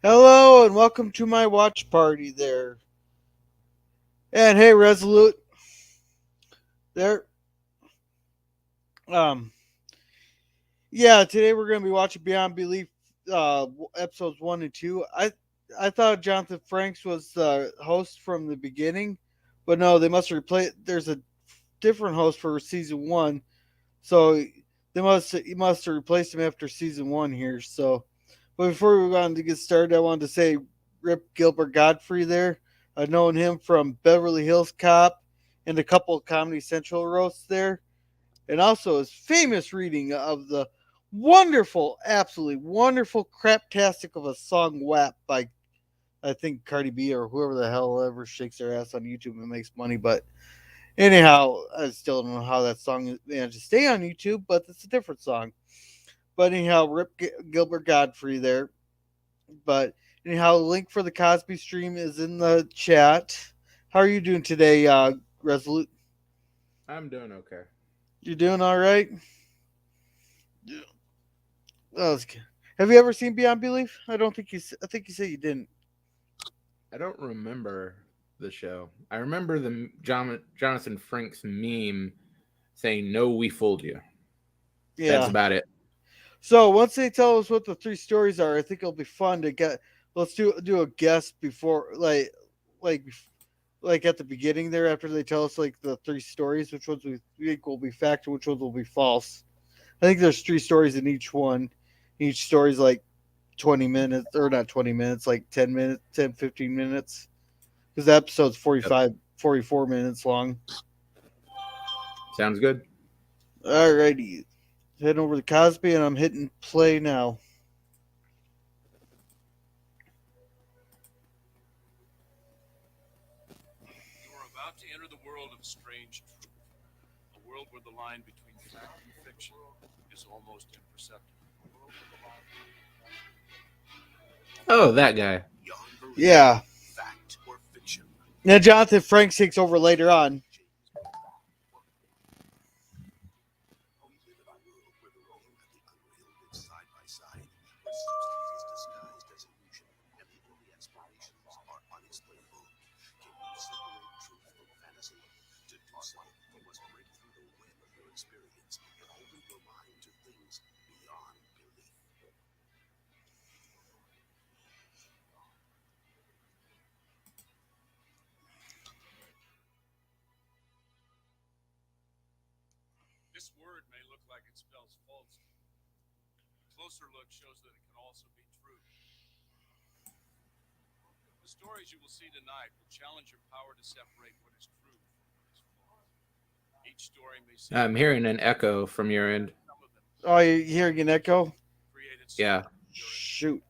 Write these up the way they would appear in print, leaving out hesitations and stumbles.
Hello and welcome to my watch party there. And hey, Resolute, there. Um, yeah, today we're gonna be watching Beyond Belief, episodes 1 and 2. I thought Jonathan Franks was the host from the beginning, but no, they must replace. There's a different host for season 1, so he must have replaced him after season 1 here. So, but before we go on to get started, I wanted to say Rip Gilbert Godfrey there. I've known him from Beverly Hills Cop and a couple of Comedy Central roasts there, and also his famous reading of the wonderful, absolutely wonderful craptastic of a song "WAP" by I think Cardi B or whoever the hell ever shakes their ass on YouTube and makes money. But anyhow, I still don't know how that song managed to stay on YouTube, but it's a different song. But anyhow, Rip Gilbert Godfrey there. But anyhow, the link for the Cosby stream is in the chat. How are you doing today, Resolute? I'm doing okay. You doing all right? Yeah. Oh, that's good. Have you ever seen Beyond Belief? I don't think you. I think you said you didn't. I don't remember the show. I remember the Jonathan Franks meme saying, "No, we fooled you." That's Yeah. about it. So once they tell us what the three stories are, I think it'll be fun to get. Let's do a guess before, like like at the beginning there after they tell us like the three stories, which ones we think will be fact and which ones will be false. I think there's three stories in each one. Each story's like 20 minutes, or not 20 minutes, like 10 minutes, 10 15 minutes. Because the episode's Yep. 44 minutes long. Sounds good. Alrighty. Heading over to Cosby and I'm hitting play now. You are about to enter the world of strange truth, a world where the line between fact and fiction is almost imperceptible. Oh, that guy. Beyond belief, Yeah. fact or fiction. Now Jonathan Frank takes over later on. We live in a world where the real and the unreal live side by side, where substance is disguised as illusion, and the only explanations are unexplainable. Can you separate truth from fantasy? To do so, you must break through the web of your experience and open your mind to things beyond belief. This word may look like it spells false. A closer look shows that it can also be true. The stories you will see tonight will challenge your power to separate what is true from what is false. Each story may seem I'm hearing an echo from your end. some of them Oh, you hearing an echo? created Yeah. solely from your Shoot.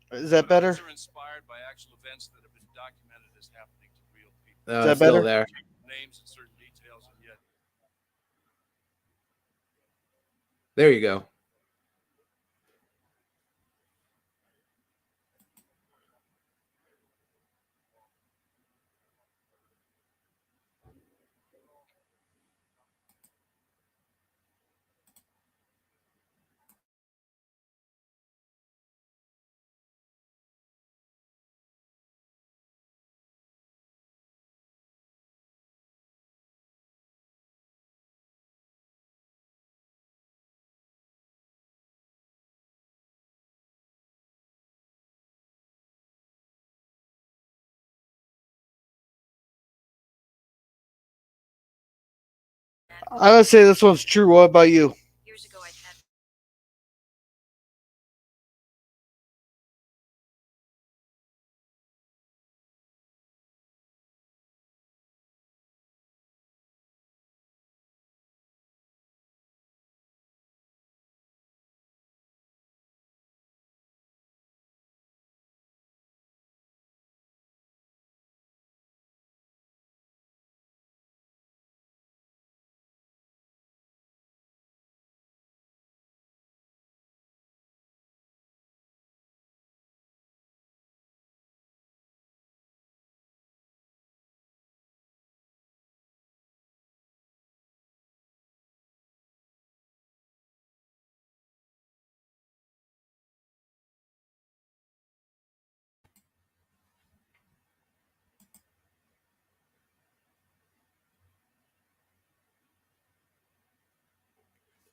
imagination, Is that but others better? are inspired by actual events that have been documented as happening to real people. Is It's that still better? there. Names and certain details, and yet There you go. I would say this one's true. What about you?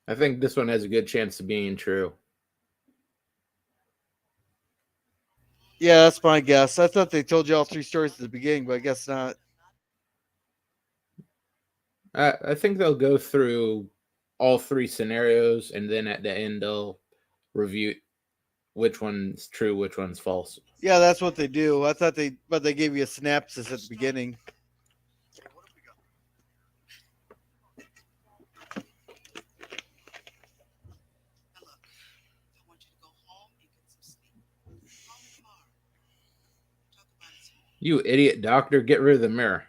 I think this one has a good chance of being true. Yeah, that's my guess. I thought they told you all three stories at the beginning, but I guess not. I think they'll go through all three scenarios, and then at the end they'll review which one's true, which one's false. Yeah, that's what they do. I thought but they gave you a synopsis at the beginning. Okay, what have we got? Now look, I want you to go home and get some sleep. Call me tomorrow. Talk about it some more. You idiot doctor, get rid of the mirror.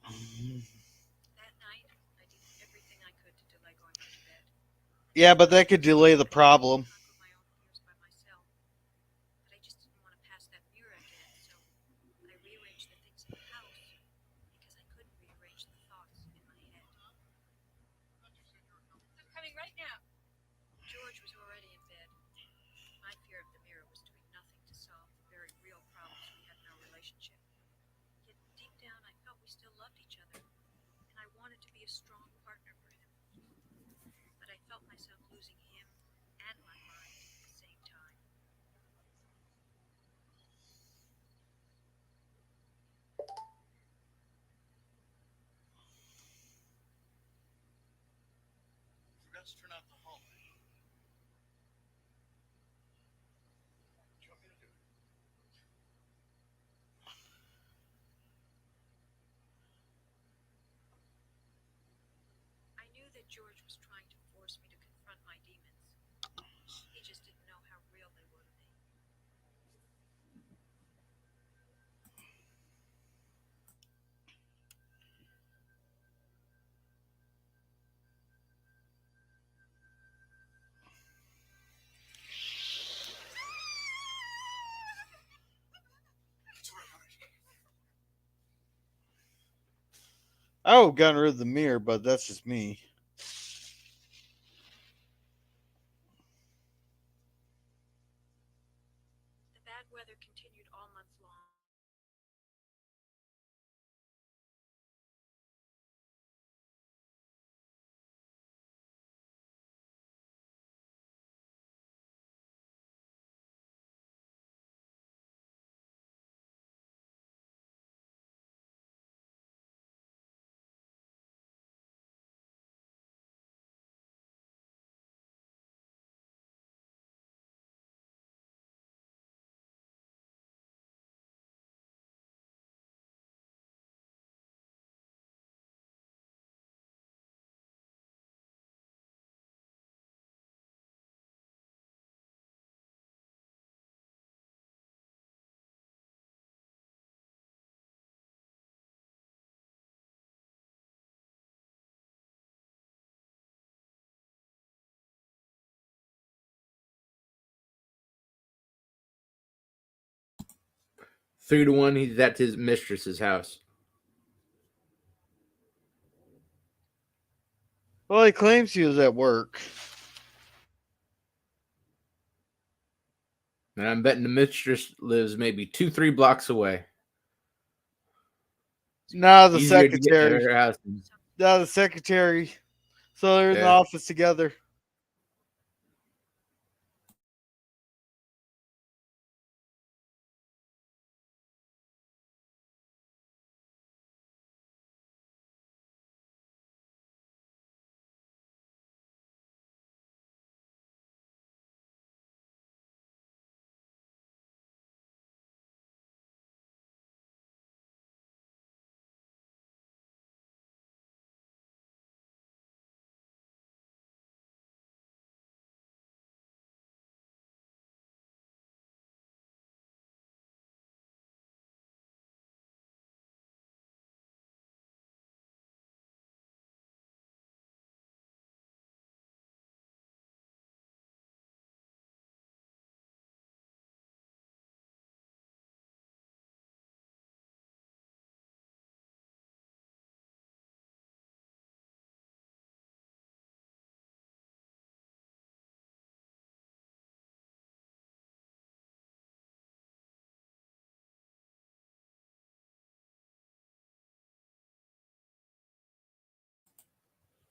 That night, I did everything I could to delay going to bed. Yeah, but that could delay the problem. Conquer my own fears by myself. But I just didn't want to pass that mirror again, so I rearranged the things in the house because I couldn't rearrange the thoughts in my head. I'm coming right now. George was already in bed. My fear of the mirror was doing nothing to solve the very real problems we had in our relationship. Yet deep down, I felt we still loved each other, and I wanted to be a strong partner for him. But I felt myself losing him and my mind at the same time. Forgot to turn off the hallway. What do you want me to do? I knew that George was trying to force me to confront my demons. He just didn't know how real they were to me. 'It's all right, honey. I would have gotten rid of the mirror, but that's just me. The bad weather continued all month long. Three to one, he's at his mistress's house. Well, he claims he was at work. And I'm betting the mistress lives maybe 2-3 blocks away. Now the Easier to get to secretary. her house. Now the secretary. So they're in the Yeah. office together.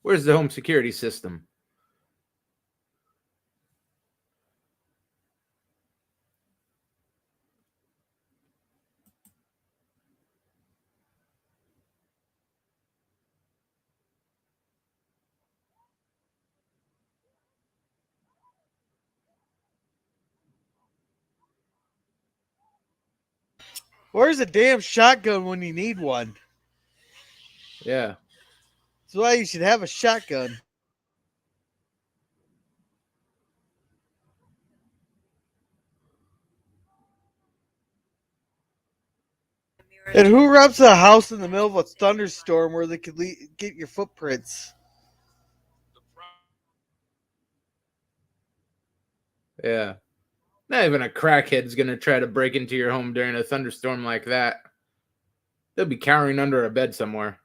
Where's the home security system? Where's a damn shotgun when you need one? Yeah. That's why you should have a shotgun. And who rubs a house in the middle of a thunderstorm where they could get your footprints? Yeah. Not even a crackhead's gonna try to break into your home during a thunderstorm like that. They'll be cowering under a bed somewhere.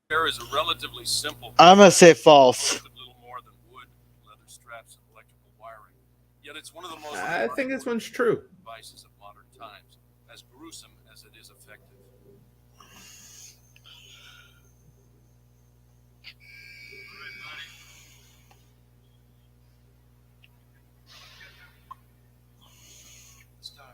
There is a relatively simple. I'm gonna say false. With little more than wood, leather straps, and electrical wiring. Yet it's one of the most I think this one's true. devices of modern times, as gruesome as it is effective. It's time.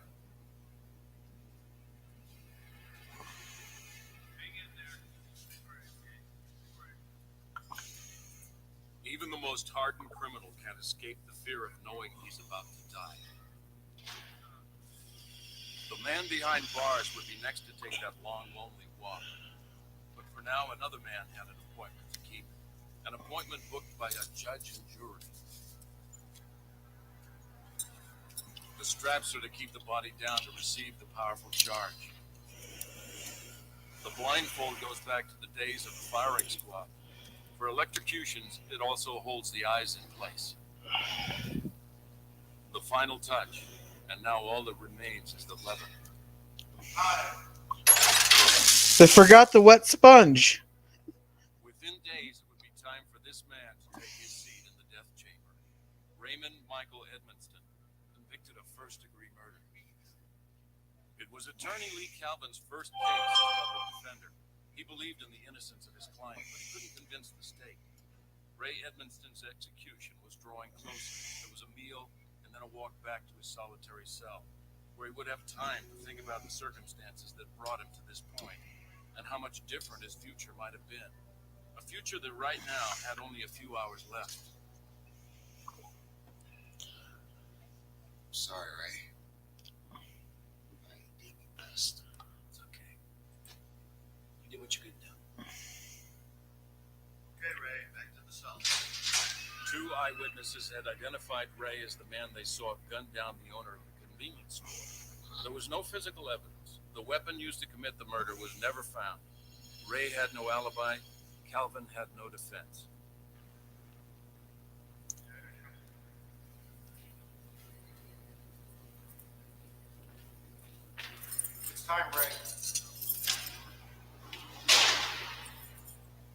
Even the most hardened criminal can't escape the fear of knowing he's about to die. The man behind bars would be next to take that long, lonely walk. But for now, another man had an appointment to keep. An appointment booked by a judge and jury. The straps are to keep the body down to receive the powerful charge. The blindfold goes back to the days of the firing squad. For electrocutions, it also holds the eyes in place. The final touch, and now all that remains is the leather. They forgot the wet sponge. Within days, it would be time for this man to take his seat in the death chamber. Raymond Michael Edmonston, convicted of first-degree murder. It was Attorney Lee Calvin's first case as public defender. He believed in the innocence of his client, but he couldn't convince the state. Ray Edmonston's execution was drawing closer. There was a meal, and then a walk back to his solitary cell, where he would have time to think about the circumstances that brought him to this point, and how much different his future might have been. A future that right now had only a few hours left. Sorry, Ray. I did my best. It's okay. You did what you could do. Okay, Ray, back to the cell. Two eyewitnesses had identified Ray as the man they saw gun down the owner of the convenience store. There was no physical evidence. The weapon used to commit the murder was never found. Ray had no alibi. Calvin had no defense. It's time, Ray.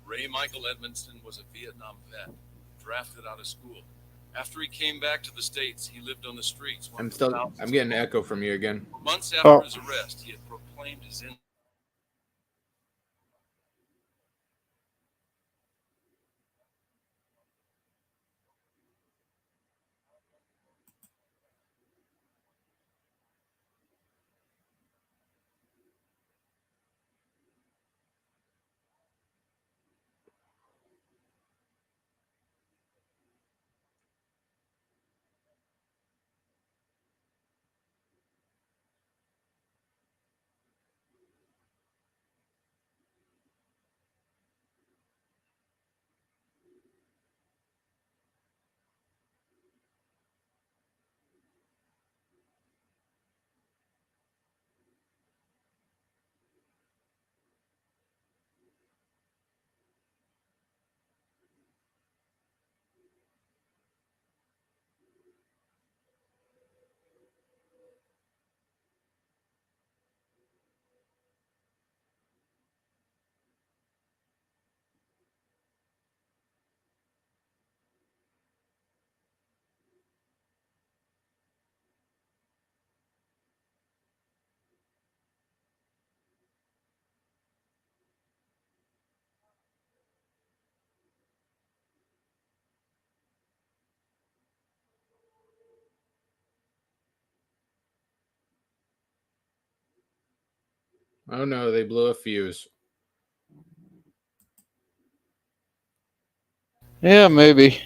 Ray Michael Edmonston was a Vietnam vet, drafted out of school. After he came back to the States, he lived on the streets. I'm getting an echo from you again. Months after his arrest, he had proclaimed his innocence. Oh no, they blew a fuse. Yeah, maybe.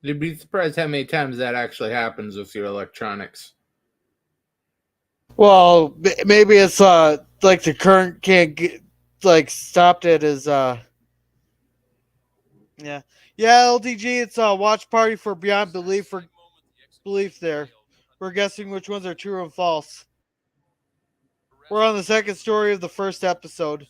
You'd be surprised how many times that actually happens with your electronics. Well, maybe it's like the current can't get like stopped at his yeah. Yeah, LDG, it's a watch party for Beyond Belief there. We're guessing which ones are true and false. We're on the second story of the first episode.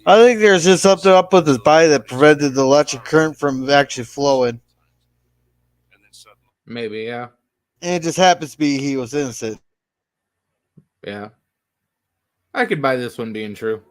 I think there's just something up with his body that prevented the electric current from actually flowing. Maybe, yeah. And it just happens to be he was innocent. Yeah. I could buy this one being true.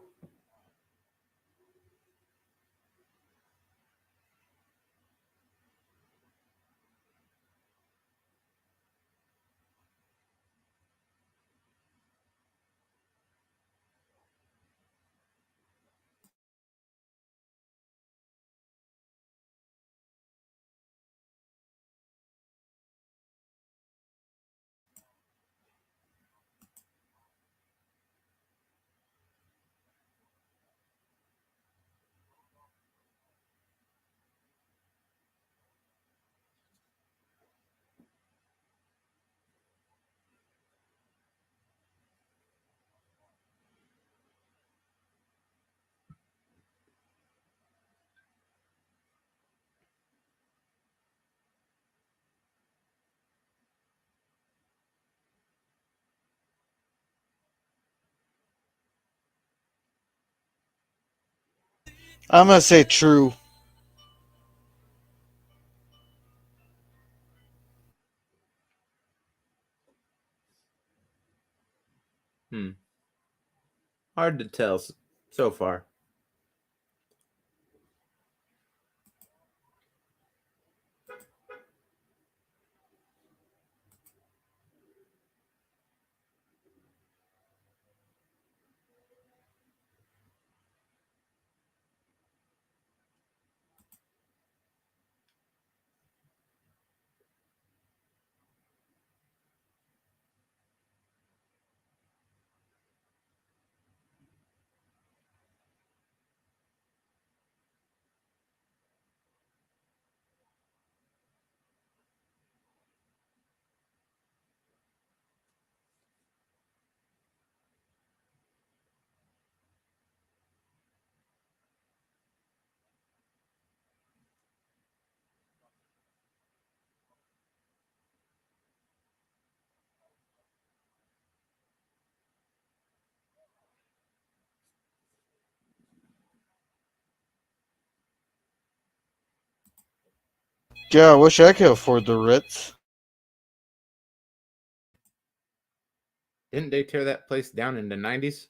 I'm gonna say true. Hmm. Hard to tell so far. Yeah, I wish I could afford the Ritz. Didn't they tear that place down in the 90s?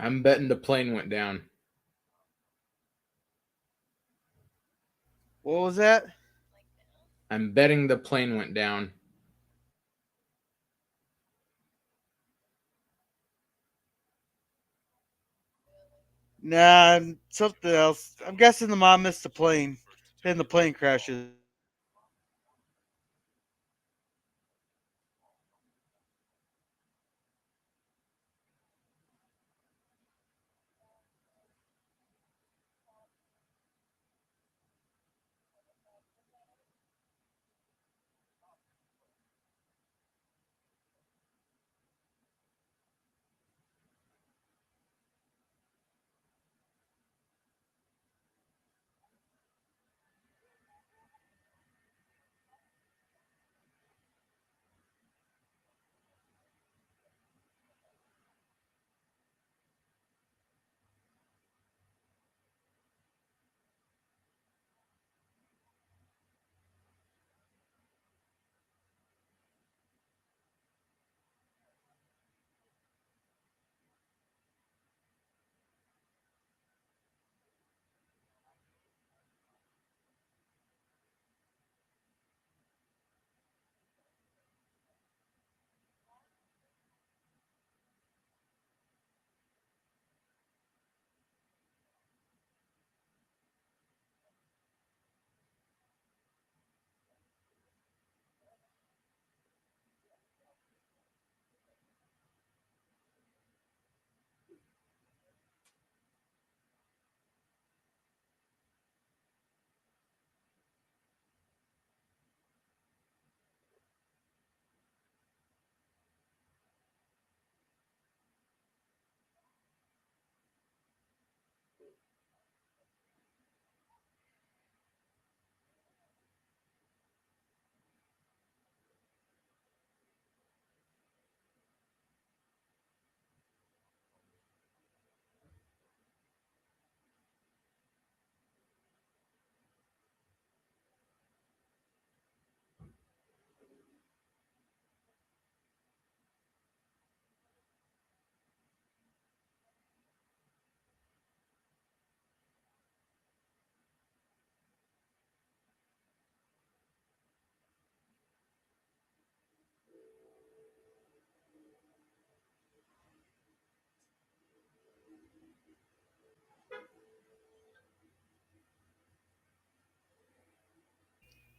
I'm betting the plane went down. What was that? I'm betting the plane went down. Nah, something else. I'm guessing the mom missed the plane, and the plane crashes.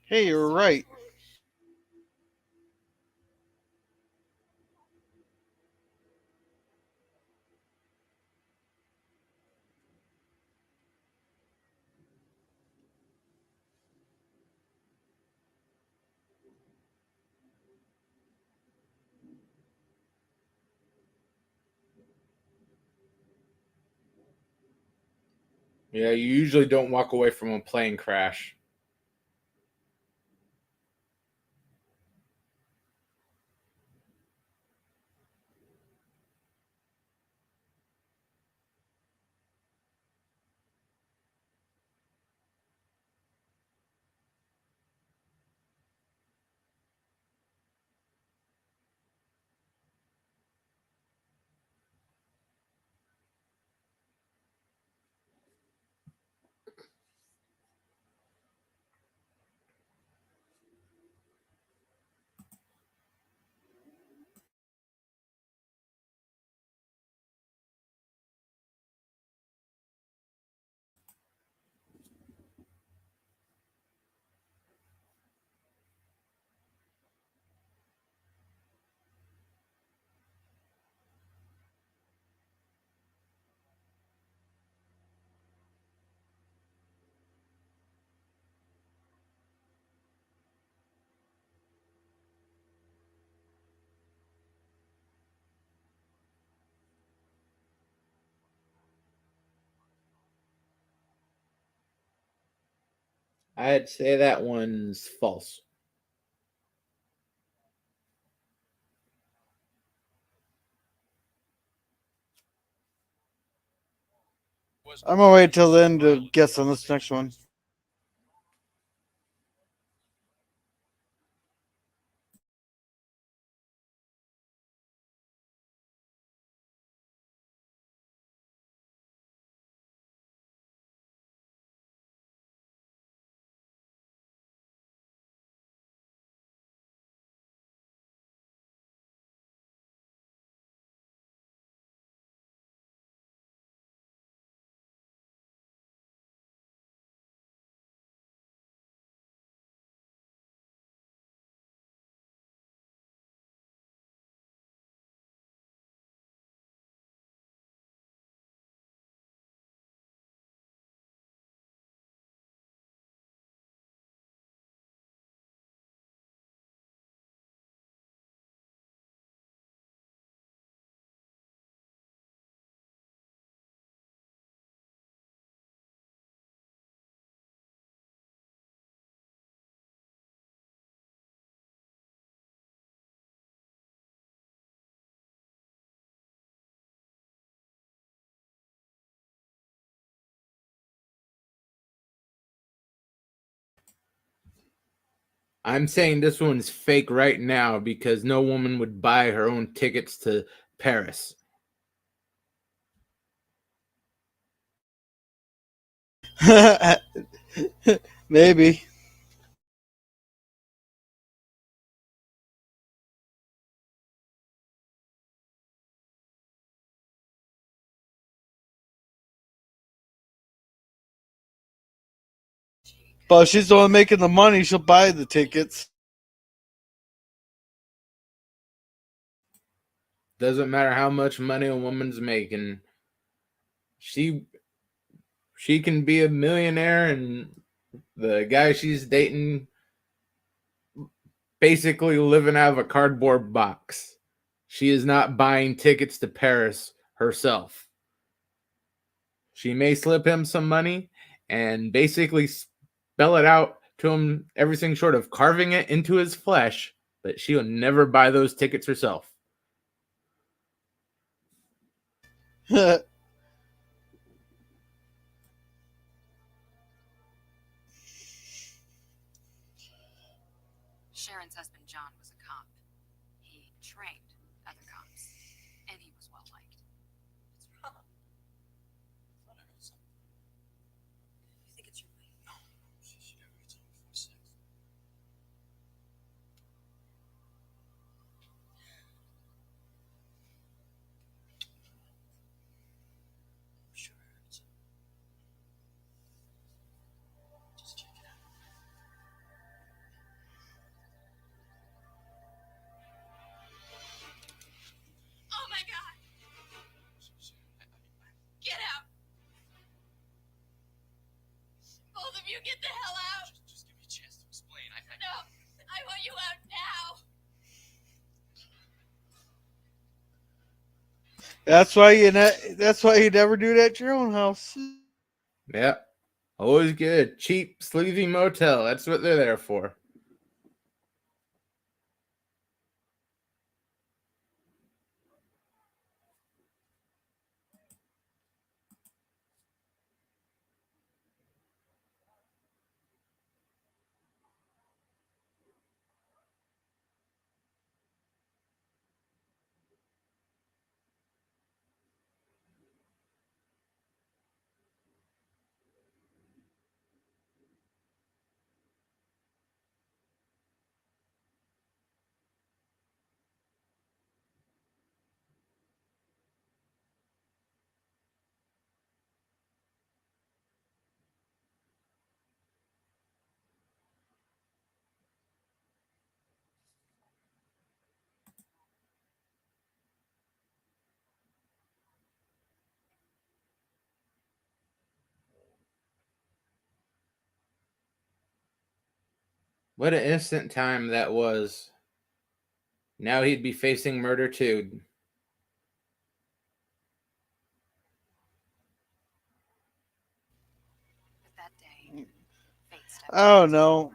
Hey, you're right. Yeah, you usually don't walk away from a plane crash. I'd say that one's false. I'm gonna wait till then to guess on this next one. I'm saying this one's fake right now because no woman would buy her own tickets to Paris. Maybe. But if she's the one making the money, she'll buy the tickets. Doesn't matter how much money a woman's making. She she can be a millionaire and the guy she's dating basically living out of a cardboard box. She is not buying tickets to Paris herself. She may slip him some money and basically spell it out to him, everything short of carving it into his flesh, but she'll never buy those tickets herself. Sharon's husband, John, was a cop. He trained other cops, and he was well liked. What's wrong? I thought I heard something. You think it's your wife? No, she never gets home before 6. I'm sure I heard something. Just check it out. Oh my God! Get out! Both of you get the hell out! Just give me a chance to explain. No, I want you out now! That's why you never do that at your own house. Yeah. Always get a cheap, sleazy motel. That's what they're there for. What an instant time that was. Now he'd be facing murder too. But that day, fate stepped I don't know.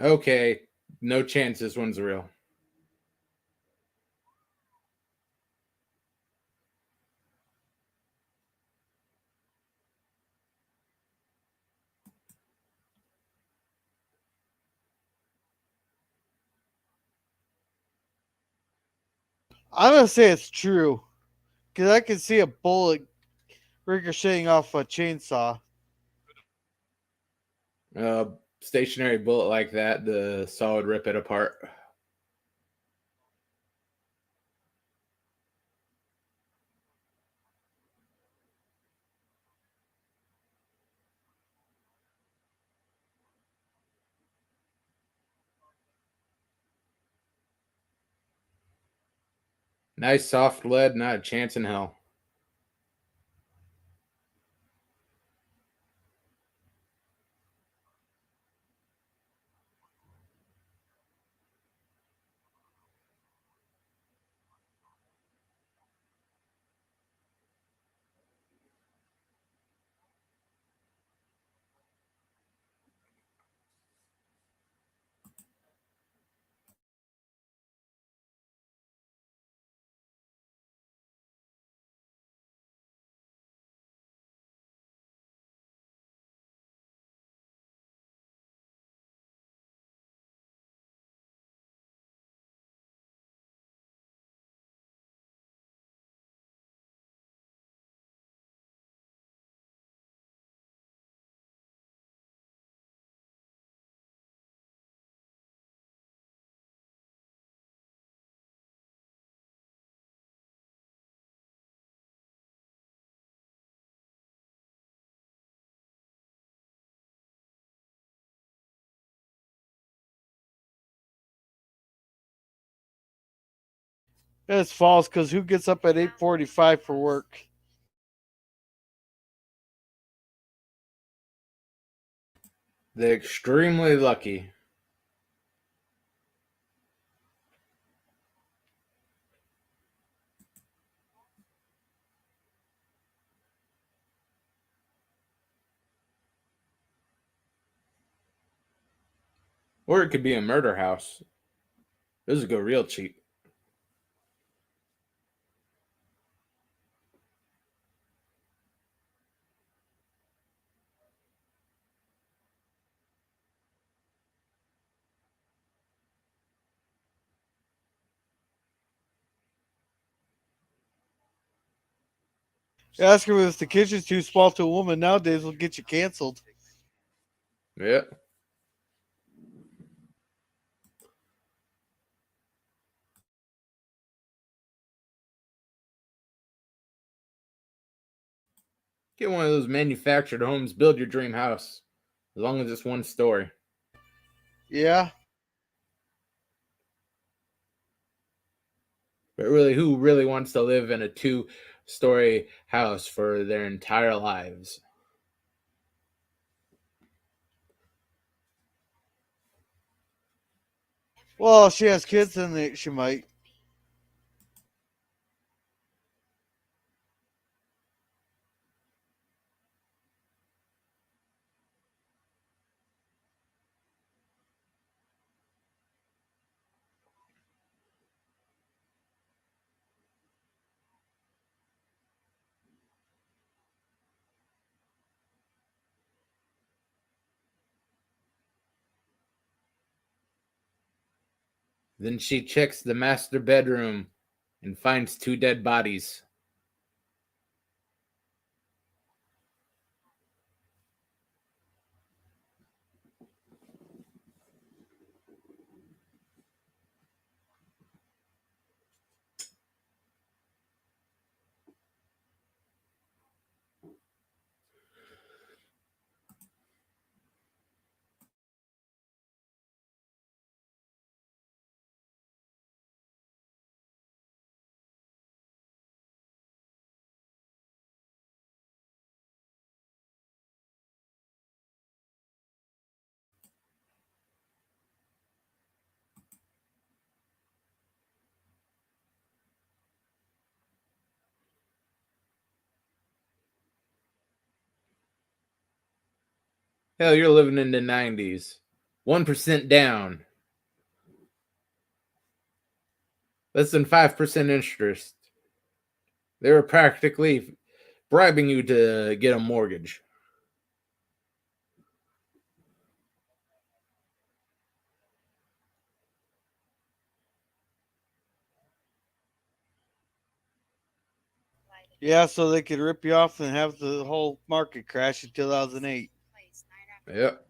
Okay, no chance this one's real. I'm gonna say it's true because I can see a bullet ricocheting off a chainsaw. Uh, stationary bullet like that, the saw would rip it apart. Nice soft lead, not a chance in hell. That's false because who gets up at 8:45 for work? They're extremely lucky. Or it could be a murder house. This would go real cheap. Ask her if the kitchen's too small to a woman nowadays will get you canceled. Yeah. Get one of those manufactured homes, build your dream house. As long as it's one story. Yeah. But really, who really wants to live in a 2-story house for their entire lives? Well, if she has kids, then she might. Then she checks the master bedroom and finds 2 dead bodies. Hell, you're living in the 90s. 1% down. Less than 5% interest. They were practically bribing you to get a mortgage. Yeah, so they could rip you off and have the whole market crash in 2008. Yep.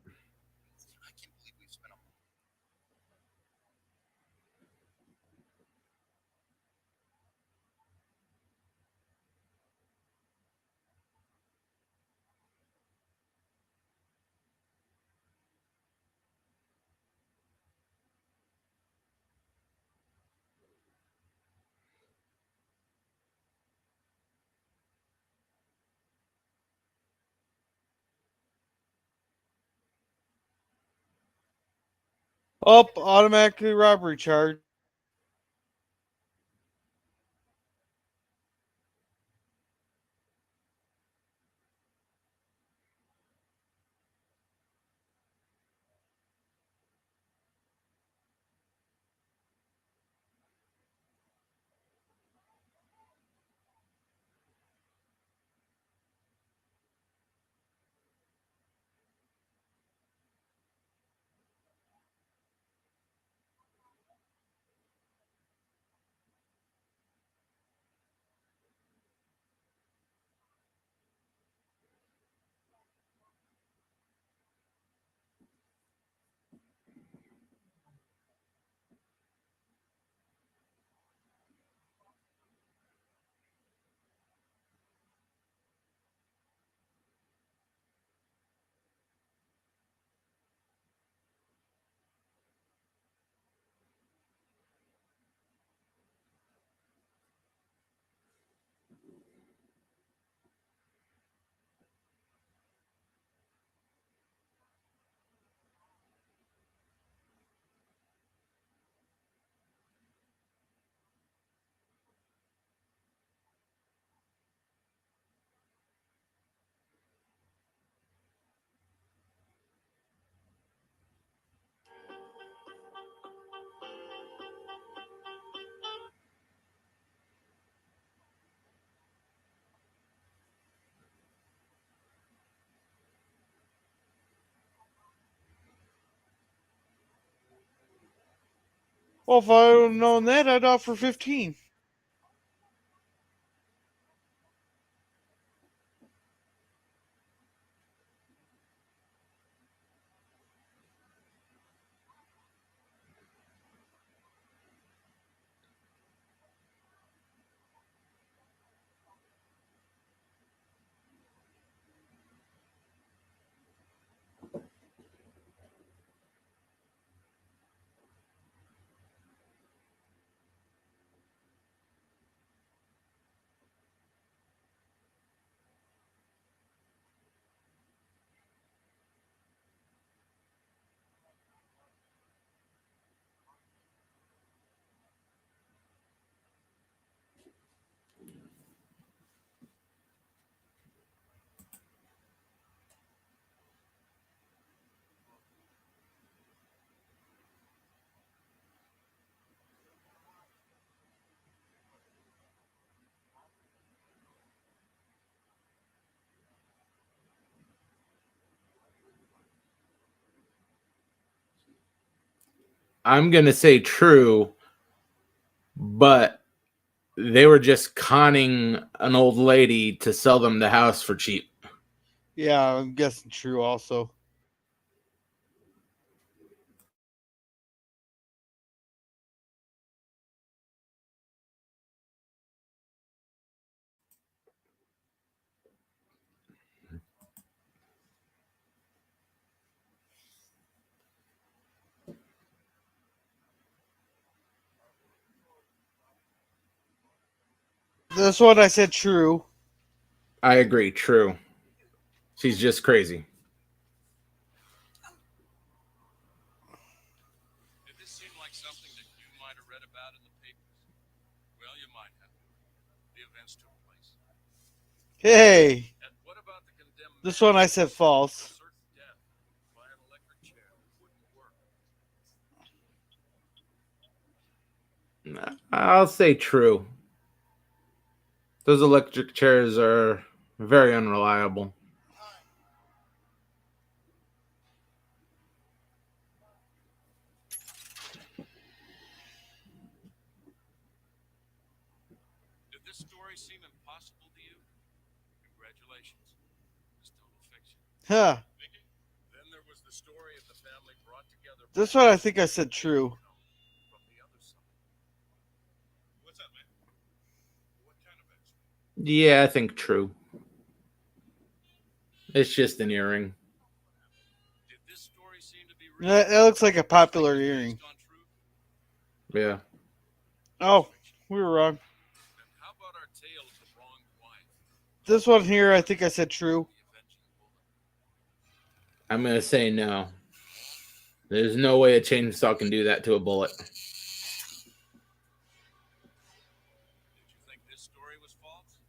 Up, automatically robbery charge. Well, if I would have known that, I'd offer 15. I'm gonna say true, but they were just conning an old lady to sell them the house for cheap. Yeah, I'm guessing true also. This one I said true. I agree, true. She's just crazy. Did this seem like something that you might have read about in the papers? Well, you might have. The events took place. Hey, And what about the condemned this man one I who said was false. certain death by an electric chair that wouldn't work? I'll say true. Those electric chairs are very unreliable. Did this story seem impossible to you? Congratulations. It's total fiction. Huh. Then there was the story of the family brought together by This one I think I said true. from the other side. What's up, man? What kind of accident? Yeah, I think true. It's just an earring. Did this story seem to be That looks like a popular earring. based on truth? Yeah. Oh, we were wrong. And how about our tale of the wronged wife? This one here I think I said true. The avenging woman. I'm gonna say no. There's no way a chainsaw can do that to a bullet. Did you think this story was false?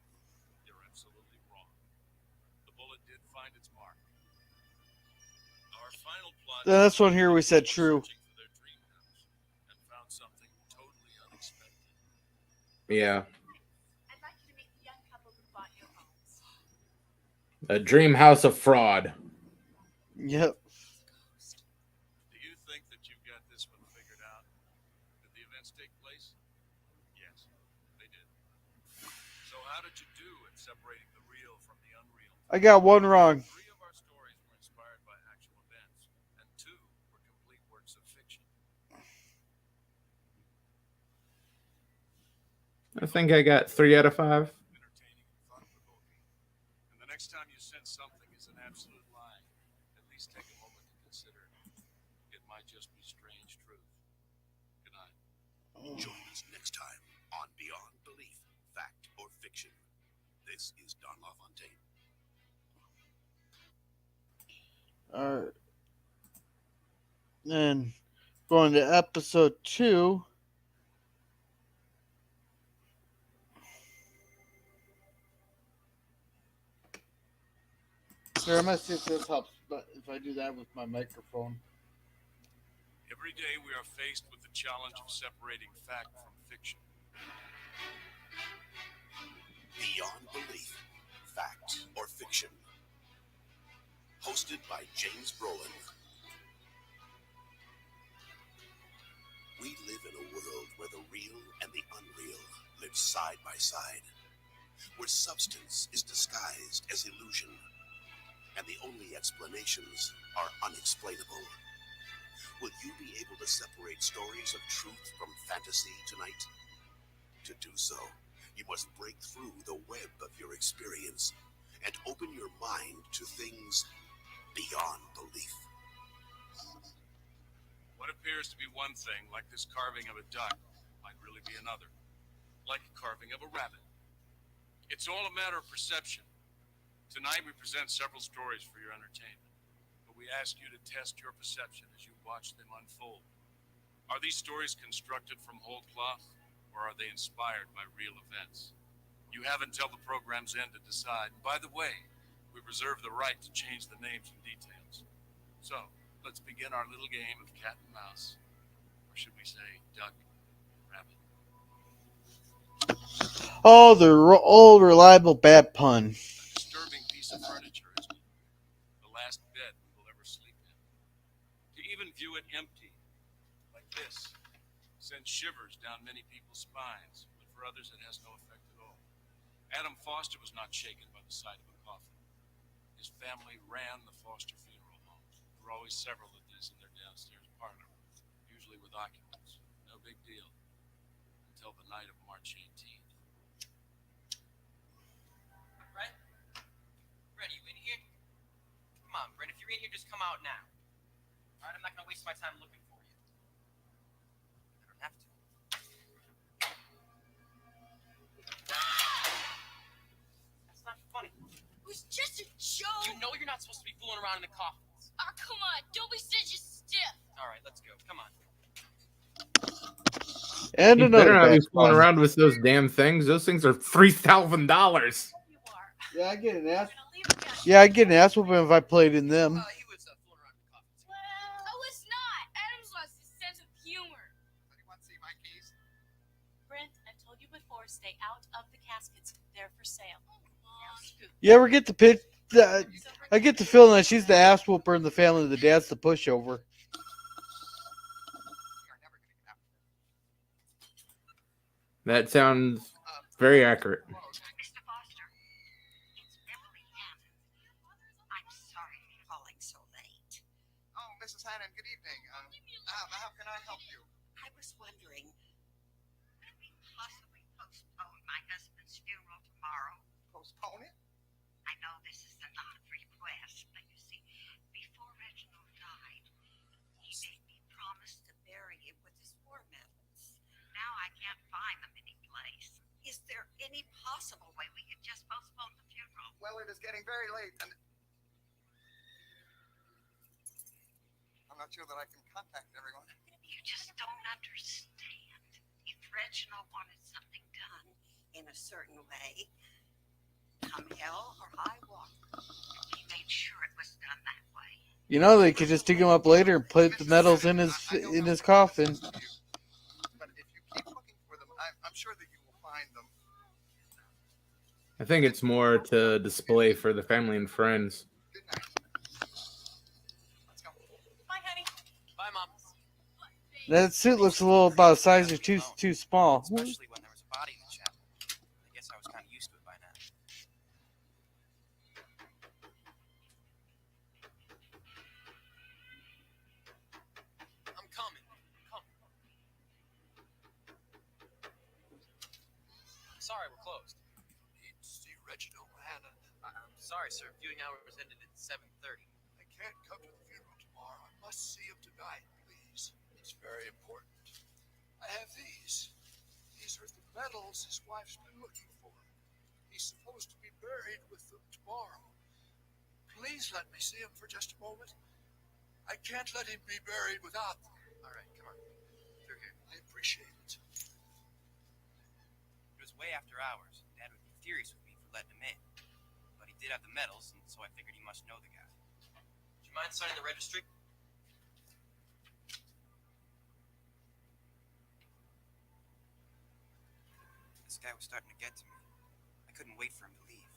You're absolutely wrong. The bullet did find its mark. Our final plot. This one here we said true. Searching for their dream house and found something totally unexpected. Yeah. I'd like you to meet the young couple who bought your homes. A dream house of fraud. Yep. Do you think that you've got this one figured out? Did the events take place? Yes, they did. So how did you do at separating the real from the unreal? I got one wrong. 3 of our stories were inspired by actual events, and 2 were complete works of fiction. I think I got 3 out of 5. Entertaining and thought-provoking. And the next time you sense something is an absolute lie, at least take a moment to consider it might just be strange truth. Good night. Join us next time on Beyond Belief, Fact or Fiction. This is Don LaFontaine. Alright. Then going to episode 2. Here, I'm gonna see if this helps, but if I do that with my microphone. Every day we are faced with the challenge of separating fact from fiction. Beyond Belief, Fact or Fiction. Hosted by James Brolin. We live in a world where the real and the unreal live side by side, where substance is disguised as illusion, and the only explanations are unexplainable. Will you be able to separate stories of truth from fantasy tonight? To do so, you must break through the web of your experience and open your mind to things beyond belief. What appears to be one thing, like this carving of a duck, might really be another. Like a carving of a rabbit. It's all a matter of perception. Tonight we present several stories for your entertainment, but we ask you to test your perception as you watch them unfold. Are these stories constructed from whole cloth, or are they inspired by real events? You have until the program's end to decide. And by the way, we reserve the right to change the names and details. So, let's begin our little game of cat and mouse. Or should we say duck, rabbit? Oh, the old reliable bad pun. A disturbing piece of furniture, isn't it? The last bed we will ever sleep in. To even view it empty, like this, sends shivers down many people's spines, but for others it has no effect at all. Adam Foster was not shaken by the sight of a coffin. His family ran the Foster funeral home. There were always several of these in their downstairs parlor, usually with occupants. No big deal. Until the night of March 18th. Brent? Brent, you in here? Come on, Brent, if you're in here, just come out now. Alright, I'm not gonna waste my time looking for you. I don't have to. That's not funny. It was just a joke. You know you're not supposed to be fooling around in the coffins. Oh, come on. Don't be such a stiff. Alright, let's go. Come on. And You another better not bad be fooling pun. around with those damn things. Those things are $3,000. You are. Yeah, I get an ass. I'm gonna leave it down. Yeah, I get an ass whooping if I played in them. He was fooling around in the coffins. Oh, it's not. Adam's lost his sense of humor. Anyone see my keys? Brent, I've told you before, stay out of the caskets. They're for sale. Now scoot. You ever get the pitch? I get the feeling that she's the ass whooper in the family. The dad's the pushover. We are never gonna get out. That sounds very accurate. Mr. Foster, it's Beverly Hammond. I'm sorry for calling so late. Oh, Mrs. Hannon, good evening. How can I help you? I was wondering, could we possibly postpone my husband's funeral tomorrow? Postpone it? I know this is an odd request, but you see, before Reginald died, he made me promise to bury him with his war medals. Now I can't find them any place. Is there any possible way we could just postpone the funeral? Well, it is getting very late, and not sure that I can contact everyone. You just don't understand. If Reginald wanted something done in a certain way, come hell or high water, he made sure it was done that way. You know, they could just dig him up later and put the medals in his coffin. But if you keep looking for them, I'm sure that you will find them. I think it's more to display for the family and friends. Good night. Let's go. Bye, honey. Bye, Mom. That suit looks a little about a size or too small. Especially when there was a body in the chapel. I guess I was kind of used to it by now. I'm coming. Come. Sorry, we're closed. Need to see Reginald Hannon. I'm sorry, sir. Viewing hours ended at 7:30. I can't come to the funeral tomorrow. I must see him tonight, please. It's very important. I have these. These are the medals his wife's been looking for. He's supposed to be buried with them tomorrow. Please let me see him for just a moment. I can't let him be buried without them. All right, come on. Through here. I appreciate it. It was way after hours. Dad would be furious with me for letting him in. But he did have the medals, and so I figured he must know the guy. Do you mind signing the registry? This guy was starting to get to me. I couldn't wait for him to leave.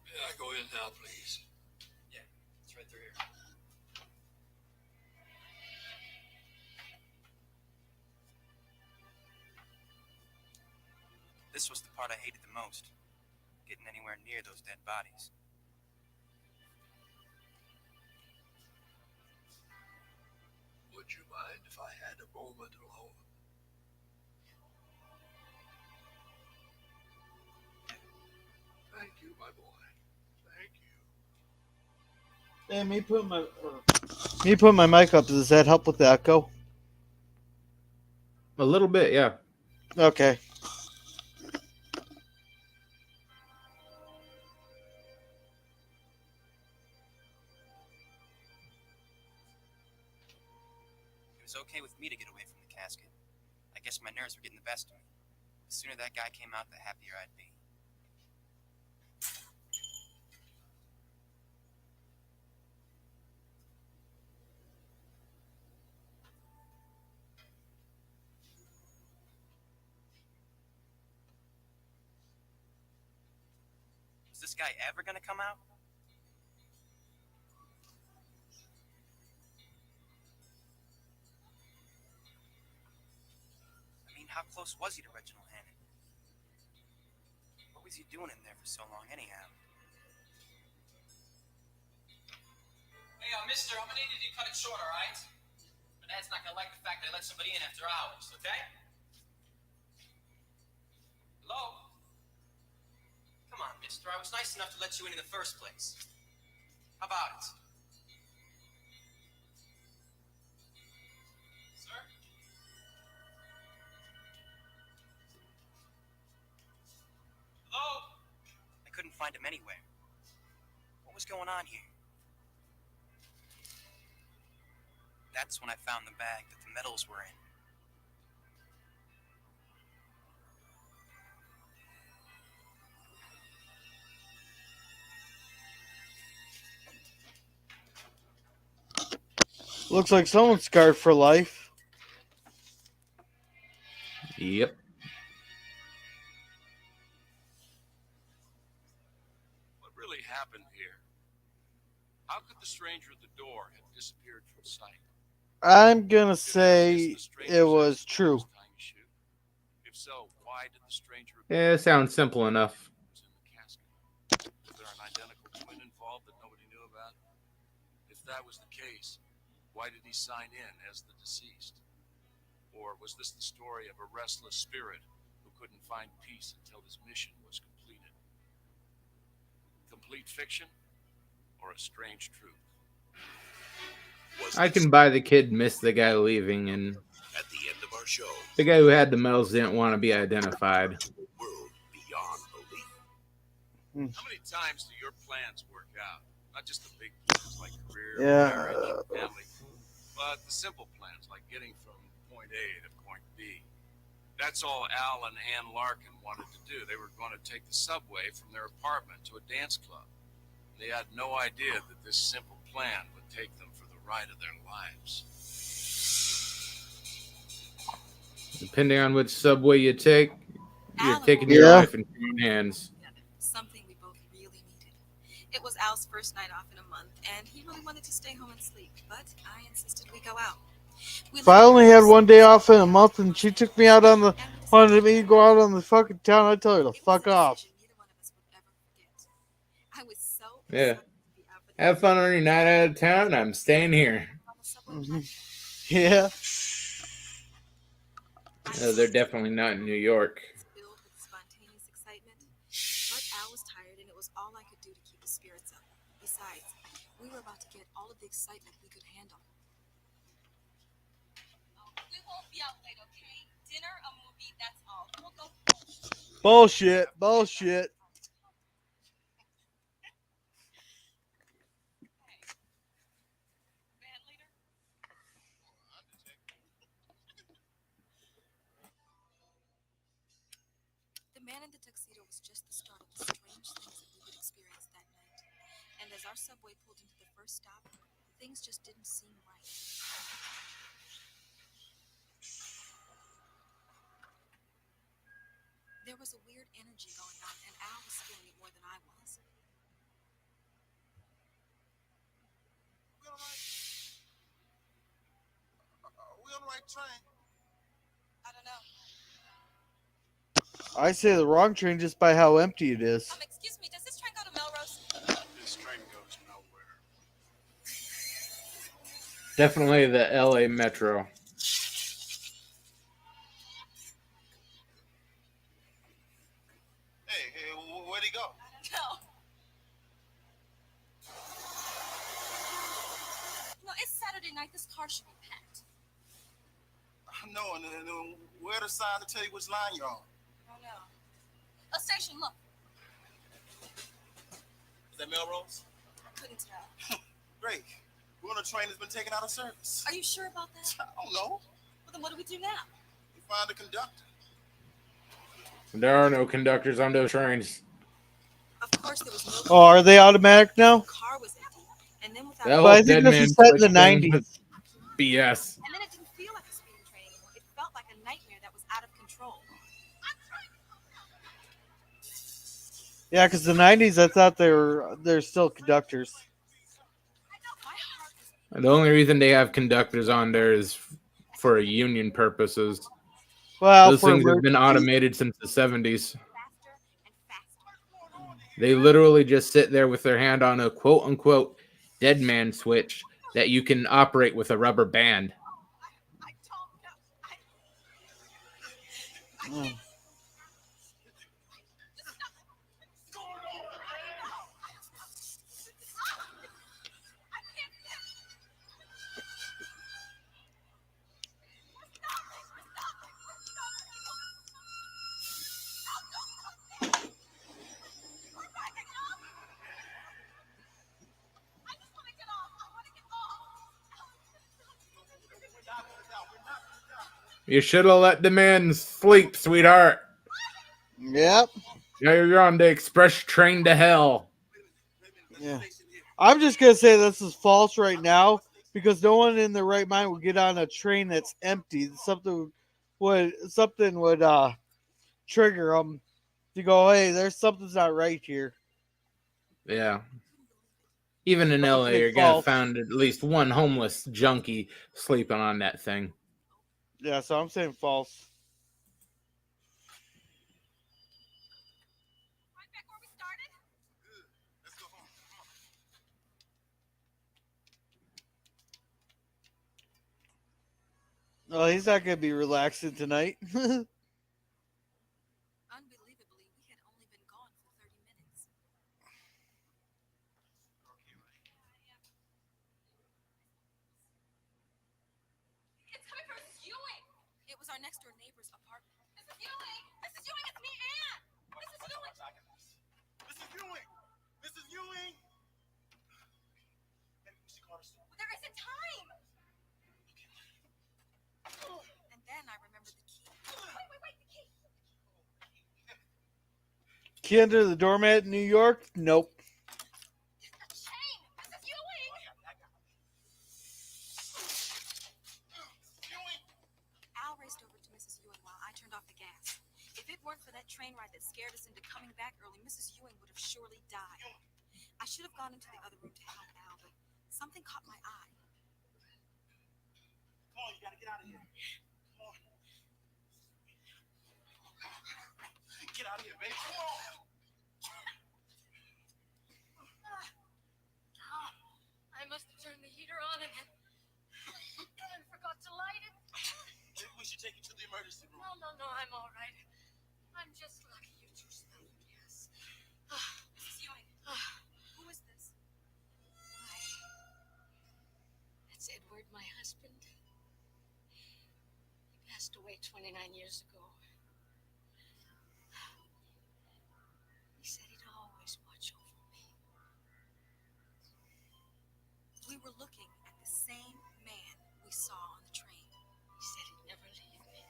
May I go in now, please? Yeah, it's right through here. This was the part I hated the most. Getting anywhere near those dead bodies. Would you mind if I had a moment alone? Thank you, my boy. Thank you. Yeah, me putting my mic up. Does that help with the echo? A little bit, yeah. Okay. It was okay with me to get away from the casket. I guess my nerves were getting the best of me. The sooner that guy came out, the happier I'd be. Is this guy ever gonna come out? I mean, how close was he to Reginald Hannon? What was he doing in there for so long, anyhow? Hey, mister, I'm gonna need you to cut it short, all right? My dad's not gonna like the fact that I let somebody in after hours, okay? Hello? Come on, mister, I was nice enough to let you in the first place. How about it? Sir? Hello? I couldn't find him anywhere. What was going on here? That's when I found the bag that the medals were in. Looks like someone's scarred for life. Yep. What really happened here? How could the stranger at the door have disappeared from sight? I'm gonna say it was true. If so, why did the stranger Yeah, it sounds simple enough. was in the casket? Was there an identical twin involved that nobody knew about? If that was the case, why did he sign in as the deceased? Or was this the story of a restless spirit who couldn't find peace until his mission was completed? Complete fiction or a strange truth? I can buy the kid missed the guy leaving, and At the end of our show, the guy who had the medals didn't want to be identified. World Beyond Belief. How many times do your plans work out? Not just the big plans like career, marriage, Yeah. family, but the simple plans like getting from point A to point B. That's all Al and Ann Larkin wanted to do. They were going to take the subway from their apartment to a dance club. They had no idea that this simple plan would take them for the ride of their lives. Depending on which subway you take, you're Al and taking I your Yeah. life in your own hands. together, something we both really needed. It was Al's first night off in a month, and he really wanted to stay home and sleep, but I insisted we go out. We If I lived only there had for one day 6 off in a months, month and she took me out on the and we decided wanted me to go out on the fucking town, I'd tell her to it was fuck a off. decision neither one of us would ever forget. I was so Yeah. excited to be out for the Have fun on your night out of town. I'm staying here. on the subway Mhm. platform. Yeah. They're definitely not in New York. Was filled with spontaneous excitement, but Al was tired, and it was all I could do to keep his spirits up. Besides, we were about to get all of the excitement we could handle. We won't be out late, okay? Dinner, a movie, that's all. We'll go. Bullshit. Bullshit. Band leader? The man in the tuxedo was just the start of the strange things that we would experience that night. And as our subway pulled into the first stop, things just didn't seem right. There was a weird energy going on, and Al was feeling it more than I was. We on the right? We on the right train? I don't know. I say the wrong train just by how empty it is. Excuse me, does this train go to Melrose? This train goes nowhere. Definitely the LA Metro. Hey, where'd he go? No. No, it's Saturday night. This car should be packed. No, and where to sign to tell you which line you're on? Oh no. A station, look. Is that Melrose? I couldn't tell. Great. We're on a train that's been taken out of service. Are you sure about that? I don't know. Well, then what do we do now? We find a conductor. There are no conductors on those trains. Of course, there was no. Oh, are they automatic now? The car was empty, and then without. That But I whole think dead this man was set in the switch thing 90s. was BS. And then it didn't feel like a speeding train anymore. It felt like a nightmare that was out of control. Yeah, because the 90s, I thought they're still conductors. My heart was The only reason they have conductors on there is for union purposes. Well, Those for things have been emergencies. automated since the 70s. faster and faster. They literally just sit there with their hand on a quote unquote dead man switch that you can operate with a rubber band. I don't know. Mm. You should have let the man sleep, sweetheart. Yep. Now you're on the express train to hell. Yeah. I'm just gonna say this is false right now because no one in their right mind would get on a train that's empty. Something would trigger them to go, hey, there's something's not right here. Yeah. Even in But LA, it's you're gonna false. find at least one homeless junkie sleeping on that thing. Yeah, so I'm saying false. Right back where we started? Good. Let's go home. Come on. Oh, he's not gonna be relaxing tonight. Unbelievably, we had only been gone for 30 minutes. It's coming from Mrs. Ewing. It was our next door neighbor's apartment. Mrs. Ewing! Mrs. Ewing, it's me, Anne! Mrs. Ewing! Mrs. Mrs. Ewing! Mrs. Ewing! Maybe we should call her soon. There isn't time! And then I remembered the key. Wait, the key! Key under the doormat in New York? Nope. A chain! Mrs. Ewing! Al raced over to Mrs. Ewing while I turned off the gas. If it weren't for that train ride that scared us into coming back early, Mrs. Ewing would have surely died. I should have gone into the other room to help Al, but something caught my eye. Come on, you gotta get out of here. Come on. Get out of here, baby. Come on. I must have turned the heater on and forgot to light it. Maybe we should take you to the emergency room. No, I'm all right. I'm just lucky you two smell the gas. Mrs. Ewing, who is this? That's Edward, my husband. He passed away 29 years ago. He said he'd always watch over me. We were looking at the same man we saw on the train. He said he'd never leave me.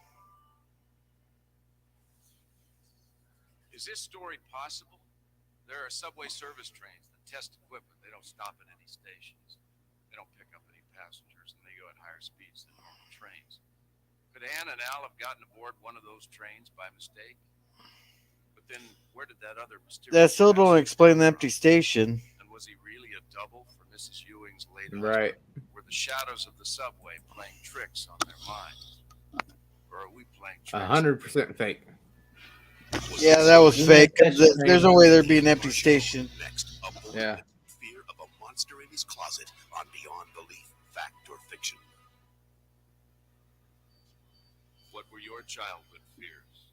Is this story possible? There are subway service trains that test equipment. They don't stop at any stations. They don't pick up any passengers, and they go at higher speeds than normal trains. Could Ann and Al have gotten aboard one of those trains by mistake? But then, where did that other mysterious That still don't passenger explain the come empty from? station. And was he really a double for Mrs. Ewing's later Right. husband? Were the shadows of the subway playing tricks on their minds? Or are we playing tricks? 100% fake. Yeah, that was fake. That's There's no way there'd be an empty station. Next, a boy Yeah. with fear of a monster in his closet on Beyond Belief, Fact or Fiction. What were your childhood fears?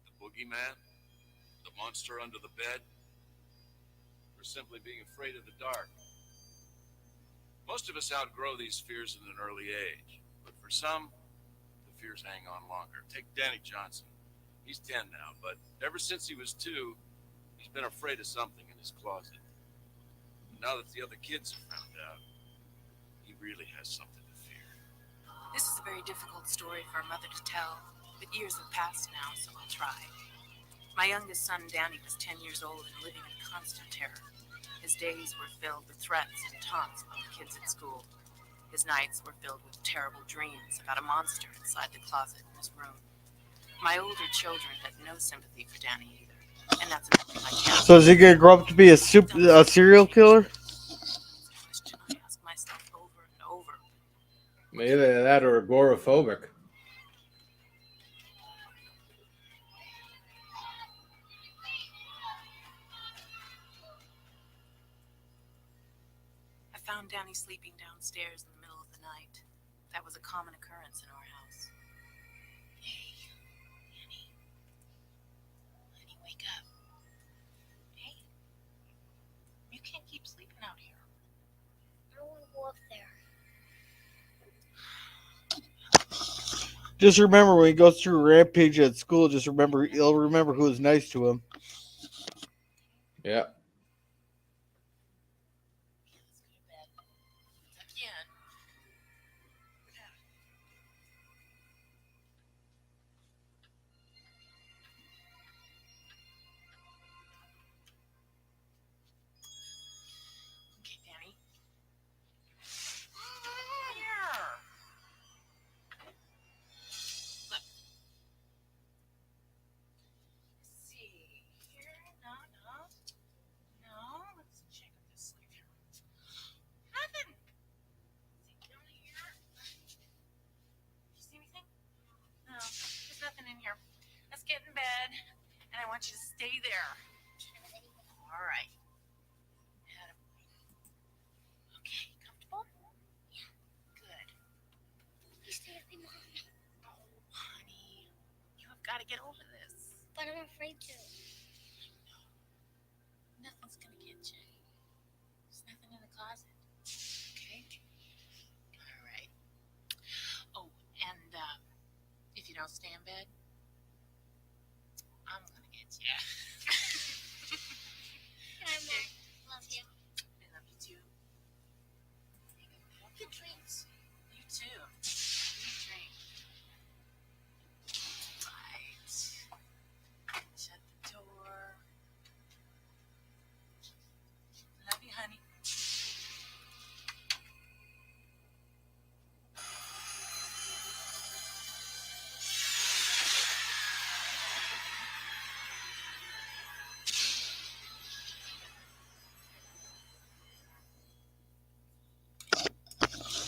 The boogeyman? The monster under the bed? Or simply being afraid of the dark? Most of us outgrow these fears at an early age, but for some, the fears hang on longer. Take Danny Johnson. He's 10 now, but ever since he was 2, he's been afraid of something in his closet. Now that the other kids have found out, he really has something to fear. This is a very difficult story for a mother to tell, but years have passed now, so I'll try. My youngest son, Danny, was 10 years old and living in constant terror. His days were filled with threats and taunts from the kids at school. His nights were filled with terrible dreams about a monster inside the closet in his room. My older children had no sympathy for Danny either, and that's another thing I can't. So is he gonna grow up to be a serial killer? That's a question I ask myself over and over. Either that or agoraphobic. I found Danny sleeping downstairs in the middle of the night. That was a common occurrence in our house. Hey, Danny. Honey, wake up. Hey, you can't keep sleeping out here. I don't want to go up there. Just remember when he goes through a rampage at school, just remember he'll remember who was nice to him. Yeah. Let's go to bed. Again. Okay, Danny. Here. Look. Let's see. Here. No. Let's check up this sleeve here. Nothing. See, down here. You see anything? No, there's nothing in here. Let's get in bed, and I want you to stay there. All right. Okay, comfortable? Yeah. Good. You stay with me, Mom. Oh, honey, you have got to get over this. But I'm afraid to. Nothing's gonna get you. There's nothing in the closet. Okay? All right. Oh, and if you don't stay in bed, I'm gonna get you.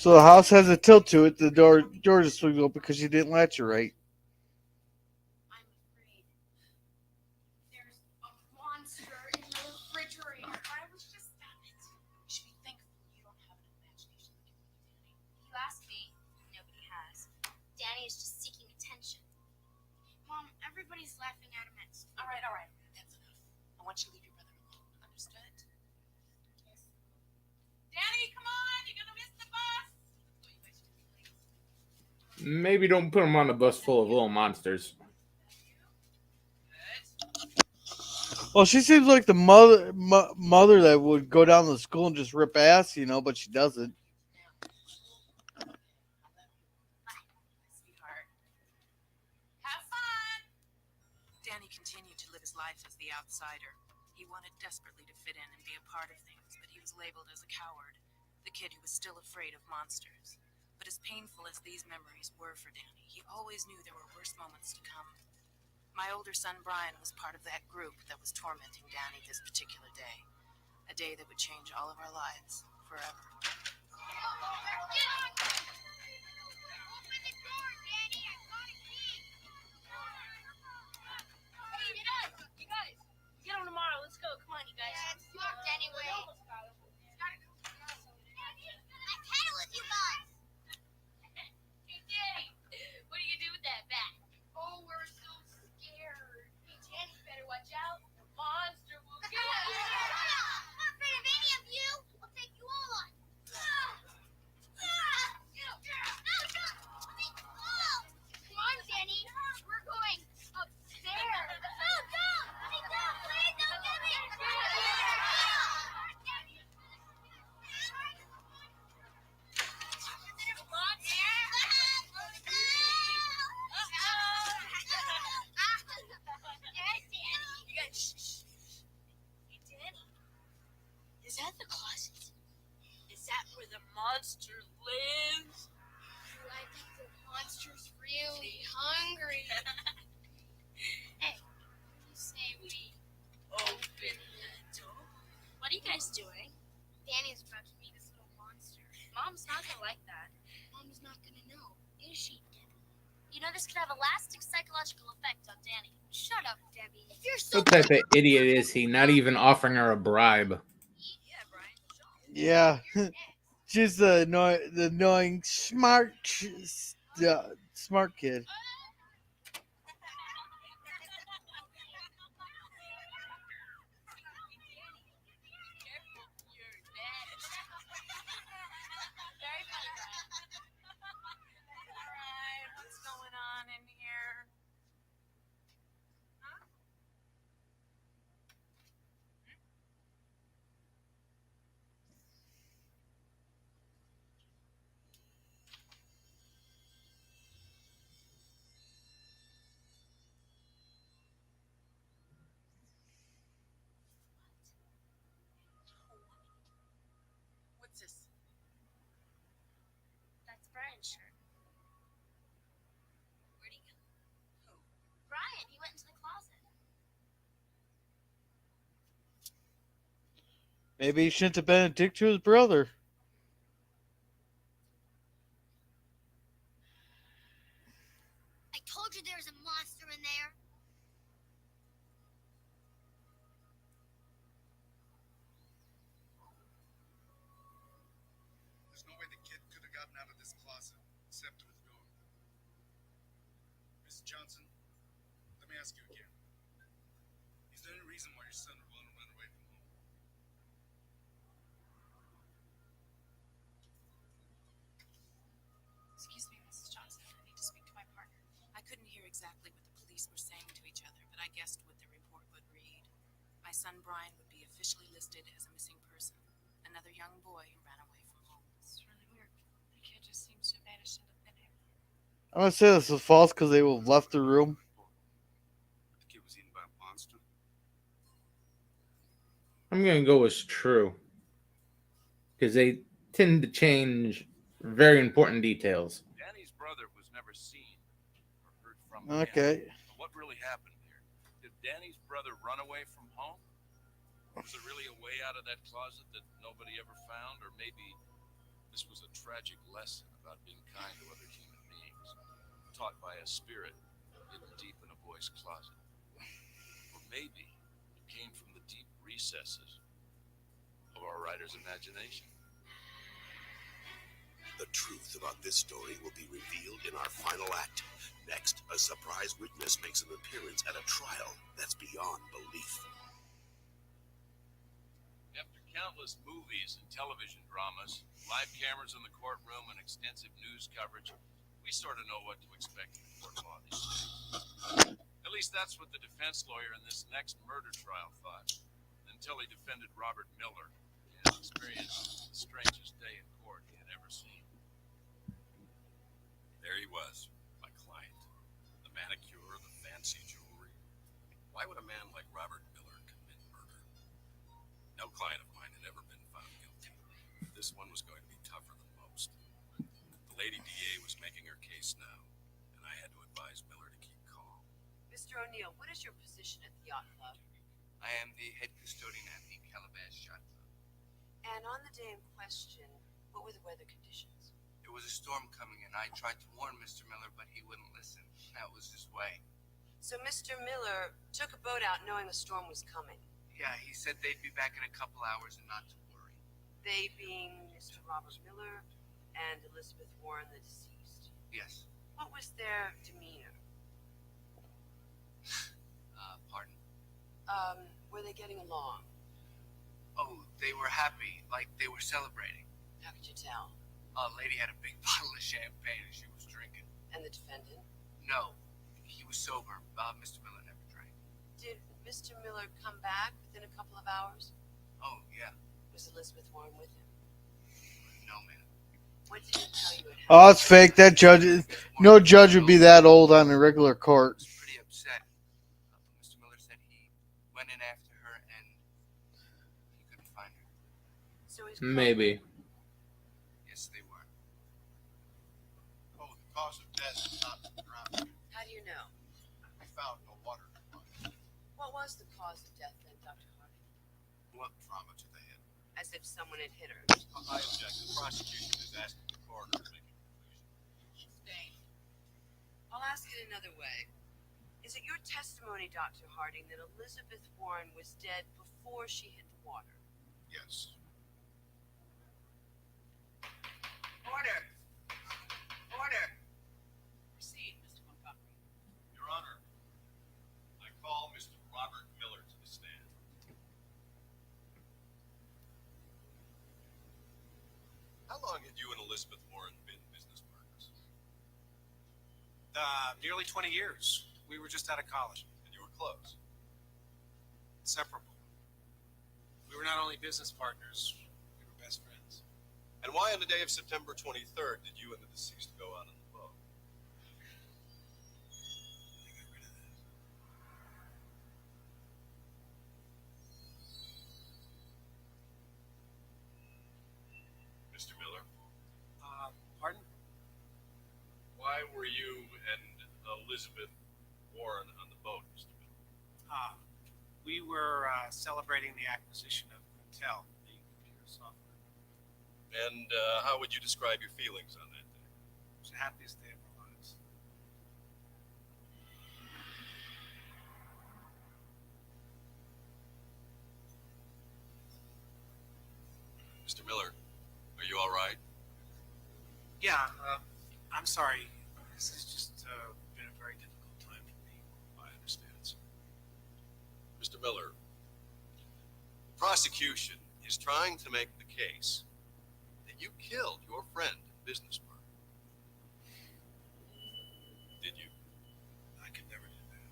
So the house has a tilt to it. The door just swings open because you didn't latch it right. I'm afraid there's a monster in the refrigerator. I was just stop it. You should be thankful you don't have an imagination like your brother Danny. You asked me, nobody has. Danny is just seeking attention. Mom, everybody's laughing at him at school. All right. That's enough. I want you to leave your brother alone. Understood? Yes. Danny, come on! You're gonna miss the bus. Oh, you guys are gonna be late. Maybe don't put him on a bus full of little monsters. Well, she seems like the mother that would go down to school and just rip ass, but she doesn't. Sweetheart. Have fun! Danny continued to live his life as the outsider. He wanted desperately to fit in and be a part of things, but he was labeled as a coward, the kid who was still afraid of monsters. But as painful as these memories were for Danny, he always knew there were worse moments to come. My older son Brian was part of that group that was tormenting Danny this particular day. A day that would change all of our lives forever. You guys, get on tomorrow. Let's go. Come on, you guys. Yeah, it's locked anyway. I paddle with you guys. Hey, Danny, what do you do with that bat? Oh, we're so scared. Hey, Danny, better watch out. The monster will get you. I'm not afraid of any of you. I'll take you all on. Come on, Danny. We're going upstairs. No, don't. Please don't get me. Hey, Danny. Is that the closet? Is that where the monster lives? I think the monster's really hungry. Hey, what do you say we open the door? What are you guys doing? Danny's about to meet this little monster. Mom's not gonna like that. Mom's not gonna know, is she, Debbie? You know this could have a lasting psychological effect on Danny. Shut up, Debbie. If you're so What type of idiot is he? Not even offering her a bribe. Yeah, Brian. Yeah. She's the annoying smart kid. Very funny, Brian. Alright, what's going on in here? Huh? What's this? That's Brian's shirt. Where'd he go? Who? Brian. He went into the closet. Maybe he shouldn't have been a dick to his brother. I told you there was a monster in there. There's no way the kid could have gotten out of this closet except through the door. Mrs. Johnson, let me ask you again. Is there any reason why your son would want to run away from home? Excuse me, Mrs. Johnson. I need to speak to my partner. I couldn't hear exactly what the police were saying to each other, but I guessed what the report would read. My son Brian would be officially listed as a missing person. Another young boy who ran away from home. It's really weird. The kid just seems to have vanished into thin air. I'm gonna say this is false because they will have left the room. The kid was eaten by a monster? I'm gonna go with true. Because they tend to change very important details. Danny's brother was never seen or heard from Okay. again. But what really happened here? Did Danny's brother run away from home? Was there really a way out of that closet that nobody ever found? Or maybe This was a tragic lesson about being kind to other human beings, taught by a spirit hidden deep in a boy's closet. Or maybe it came from the deep recesses of our writer's imagination. The truth about this story will be revealed in our final act. Next, a surprise witness makes an appearance at a trial that's beyond belief. After countless movies and television dramas, live cameras in the courtroom, and extensive news coverage, we sort of know what to expect in a court of law these days. At least that's what the defense lawyer in this next murder trial thought, until he defended Robert Miller and experienced the strangest day in court he had ever seen. There he was, my client. The manicure, the fancy jewelry. Why would a man like Robert Miller commit murder? No client of mine had ever been found guilty. This one was going to be tougher than most. The lady DA was making her case now, and I had to advise Miller to keep calm. Mr. O'Neill, what is your position at the yacht club? I am the head custodian at the Calabash Yacht Club. And on the day in question, what were the weather conditions? There was a storm coming, and I tried to warn Mr. Miller, but he wouldn't listen. That was his way. So Mr. Miller took a boat out knowing the storm was coming. Yeah, he said they'd be back in a couple hours and not to worry. They being Mr. Robert Miller and Elizabeth Warren, the deceased. Yes. What was their demeanor? Pardon? Were they getting along? Oh, they were happy, like they were celebrating. How could you tell? A lady had a big bottle of champagne and she was drinking. And the defendant? No, he was sober. Mr. Miller never drank. Did Mr. Miller come back within a couple of hours? Oh, yeah. Was Elizabeth Warren with him? No, ma'am. What did he tell you? Oh, it's fake. That judge, no judge would be that old on a regular court. I was pretty upset. Mr. Miller said he went in after her and he couldn't find her. So his Maybe. Yes, they were. Oh, the cause of death is not drowning. How do you know? We found no water supply. What was the cause of death then, Dr. Harding? Blunt trauma to the head. As if someone had hit her. I object. The prosecution is asking the coroner to make a conclusion. Sustained. I'll ask it another way. Is it your testimony, Dr. Harding, that Elizabeth Warren was dead before she hit the water? Yes. Order! Order! Proceed, Mr. Montgomery. Your Honor, I call Mr. Robert Miller to the stand. How long had you and Elizabeth Warren been business partners? Nearly 20 years. We were just out of college. And you were close. Inseparable. We were not only business partners, we were best friends. And why on the day of September 23rd did you and the deceased go out on the boat? I got rid of that. Mr. Miller, Pardon? why were you and Elizabeth Warren on the boat, Mr. Miller? We were celebrating the acquisition of Intel, the computer software. And how would you describe your feelings on that day? It was the happiest day of our lives. Mr. Miller, are you all right? Yeah, I'm sorry. This has just been a very difficult time for me. I understand, sir. Mr. Miller, the prosecution is trying to make the case that you killed your friend and business partner. Did you? I could never do that.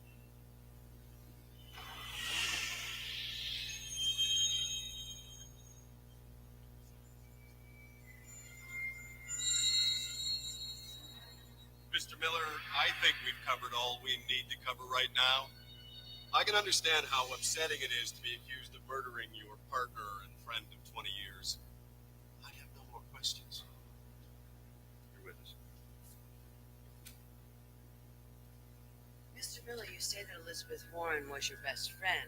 Mr. Miller, I think we've covered all we need to cover right now. I can understand how upsetting it is to be accused of murdering your partner and friend of 20 years. I have no more questions. You're with us. Mr. Miller, you say that Elizabeth Warren was your best friend,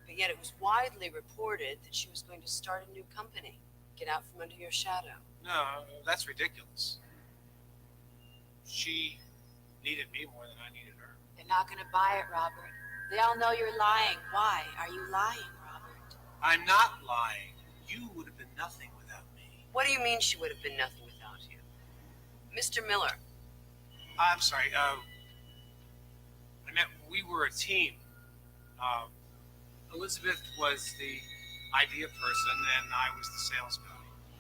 but yet it was widely reported that she was going to start a new company. Get out from under your shadow. No, that's ridiculous. She needed me more than I needed her. They're not going to buy it, Robert. They all know you're lying. Why are you lying, Robert? I'm not lying. You would have been nothing without me. What do you mean she would have been nothing without you? Mr. Miller. I'm sorry. I meant we were a team. Elizabeth was the idea person, and I was the sales guy.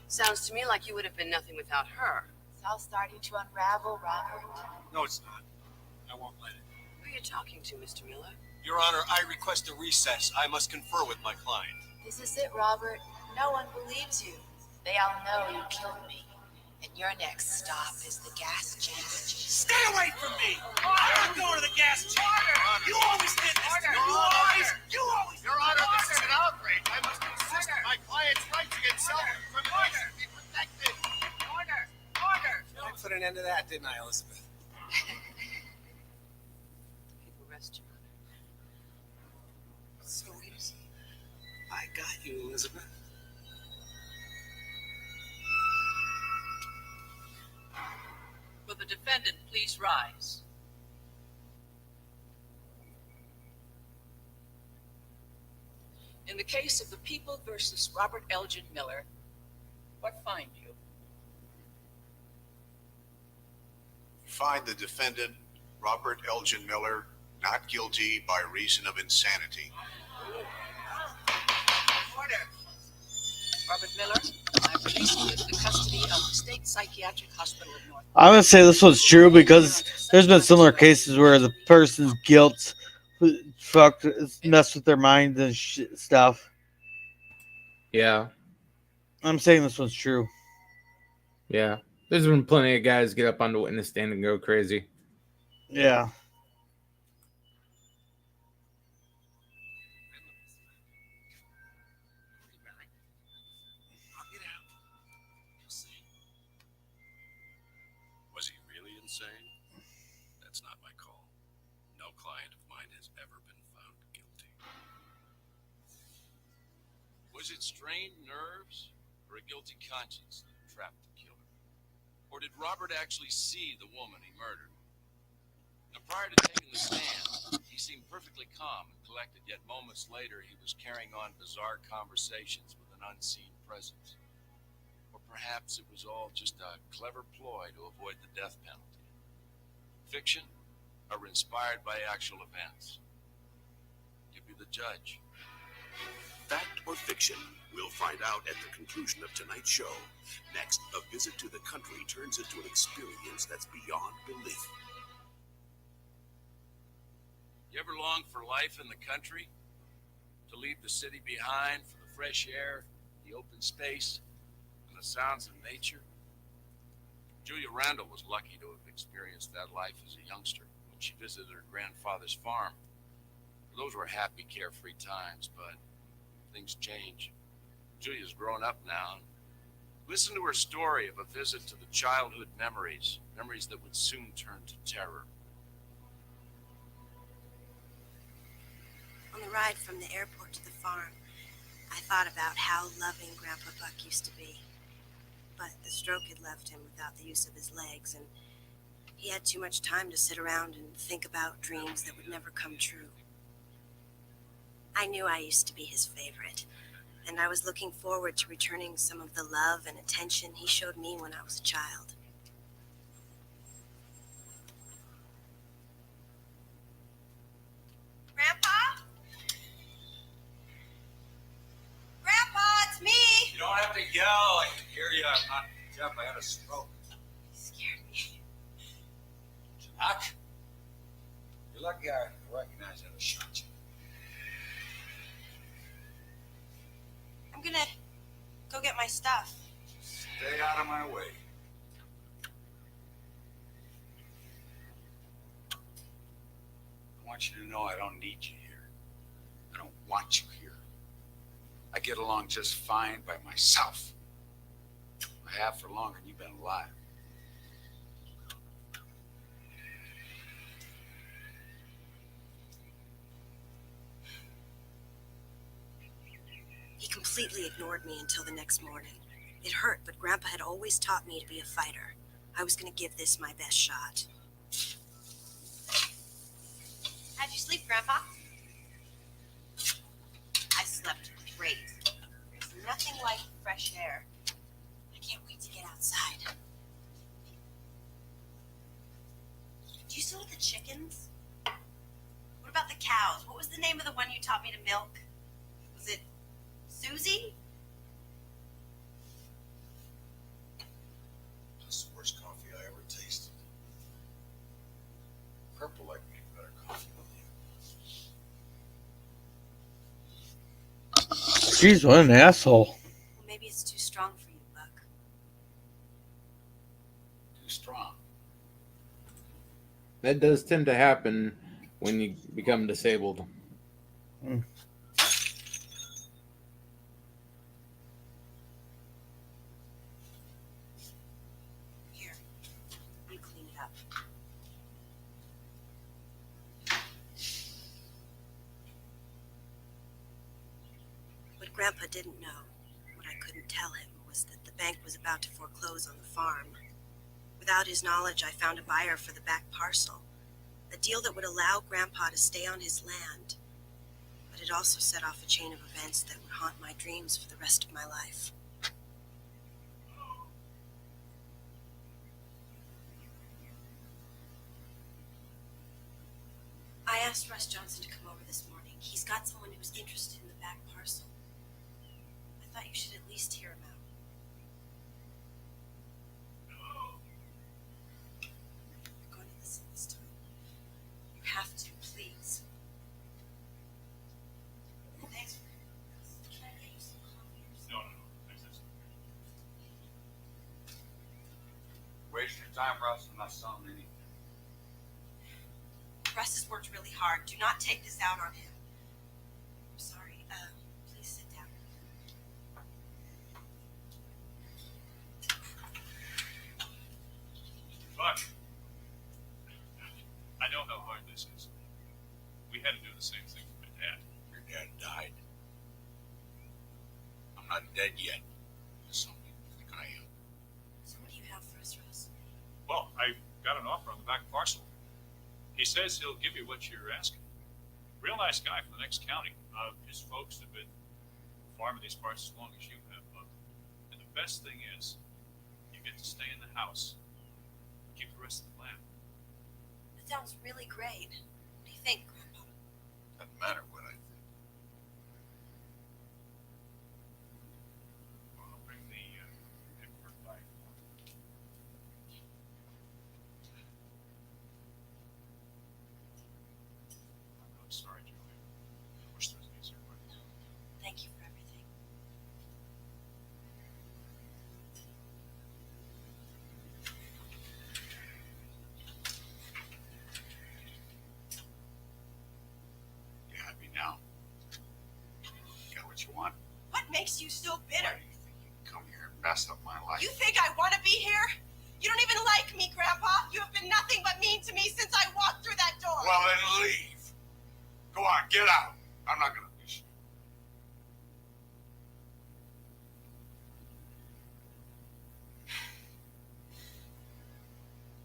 Sounds to me like you would have been nothing without her. It's all starting to unravel, Robert. No, it's not. I won't let it. Who are you talking to, Mr. Miller? Your Honor, I request a recess. I must confer with my client. This is it, Robert. No one believes you. They all know you killed me. And your next stop is the gas chamber. Stay away from me! I'm going to the gas chamber! You always did this! You always! Your Honor, this is an outrage. I must insist that my client's right to get self-incrimination be protected. I put an end to that, didn't I, Elizabeth? People rest, Your Honor. So easy. I got you, Elizabeth. Will the defendant please rise? In the case of the People versus Robert Elgin Miller, what find you? Find the defendant, Robert Elgin Miller, not guilty by reason of insanity. Order. Robert Miller, I'm releasing you to the custody of the State Psychiatric Hospital of North. I'm gonna say this one's true because there's been similar cases where the person's guilt fucked, messed with their mind and stuff. Yeah. I'm saying this one's true. Yeah. There's been plenty of guys get up on the witness stand and go crazy. Yeah. Was he really insane? That's not my call. No client of mine has ever been found guilty. Was it strained nerves or a guilty conscience that trapped the killer? Or did Robert actually see the woman he murdered? Now, prior to taking the stand, he seemed perfectly calm and collected, yet moments later he was carrying on bizarre conversations with an unseen presence. Or perhaps it was all just a clever ploy to avoid the death penalty. Fiction, or inspired by actual events? You be the judge. Fact or fiction? We'll find out at the conclusion of tonight's show. Next, a visit to the country turns into an experience that's beyond belief. You ever long for life in the country? To leave the city behind for the fresh air, the open space, and the sounds of nature? Julia Randall was lucky to have experienced that life as a youngster when she visited her grandfather's farm. Those were happy, carefree times, but things change. Julia's grown up now. Listen to her story of a visit to the childhood memories that would soon turn to terror. On the ride from the airport to the farm, I thought about how loving Grandpa Buck used to be. But the stroke had left him without the use of his legs, and he had too much time to sit around and think about dreams that would never come true. I knew I used to be his favorite, and I was looking forward to returning some of the love and attention he showed me when I was a child. Grandpa? Grandpa, it's me! You don't have to yell. I can hear you. I'm not deaf. I had a stroke. You scared me. Doc? You're lucky I recognize that I shot you. I'm gonna go get my stuff. Stay out of my way. I want you to know I don't need you here. I don't want you here. I get along just fine by myself. I have for longer than you've been alive. He completely ignored me until the next morning. It hurt, but Grandpa had always taught me to be a fighter. I was going to give this my best shot. How'd you sleep, Grandpa? I slept great. There's nothing like fresh air. I can't wait to get outside. Do you still have the chickens? What about the cows? What was the name of the one you taught me to milk? Was it Susie? That's the worst coffee I ever tasted. Purple like me better coffee than you. Jeez, what an asshole. Well, maybe it's too strong for you, Buck. Too strong. That does tend to happen when you become disabled. Here, you clean it up. What Grandpa didn't know, what I couldn't tell him, was that the bank was about to foreclose on the farm. Without his knowledge, I found a buyer for the back parcel, a deal that would allow Grandpa to stay on his land. But it also set off a chain of events that would haunt my dreams for the rest of my life. I asked Russ Johnson to come over this morning. He's got someone who's interested in the back parcel. I thought you should at least hear him out. You're going to listen this time. You have to, please. Thanks. Can I get you some coffee or something? No. Waste your time, Russ. I'm not selling anything. Russ has worked really hard. Do not take this out on him. I'm sorry. Please sit down. Buck, I know how hard this is. We had to do the same thing to my dad. Your dad died. I'm not dead yet. Some people think I am. So what do you have for us, Russ? Well, I got an offer on the back parcel. He says he'll give you what you're asking. Real nice guy from the next county. His folks have been farming these parts as long as you have, Buck. And the best thing is, you get to stay in the house. Keep the rest of the land. That sounds really great. What do you think, Grandpa? Doesn't matter what I think. Well, I'll bring the paperwork by. I'm sorry, Julie. I wish there was an easier way. Thank you for everything. You happy now? Got what you want? What makes you so bitter? Why do you think you can come here and mess up my life? You think I want to be here? You don't even like me, Grandpa. You have been nothing but mean to me since I walked through that door. Well, then leave. Go on, get out. I'm not gonna miss you.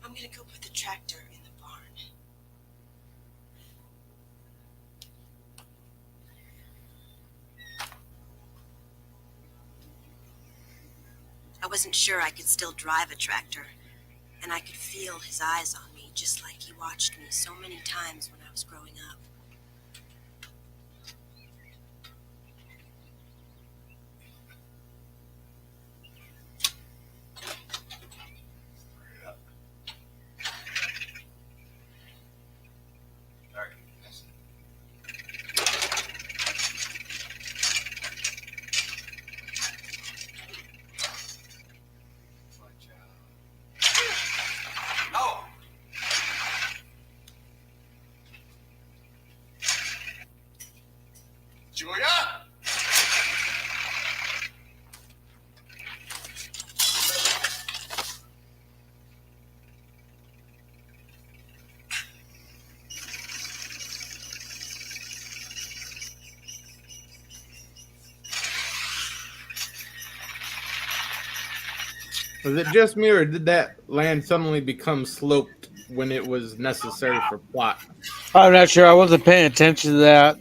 I'm gonna go put the tractor in the barn. I wasn't sure I could still drive a tractor, and I could feel his eyes on me just like he watched me so many times when I was growing up. Hurry up. All right, that's it. Watch out. No! Julia? Was it just me, or did that land suddenly become sloped when it was necessary for plot? I'm not sure. I wasn't paying attention to that.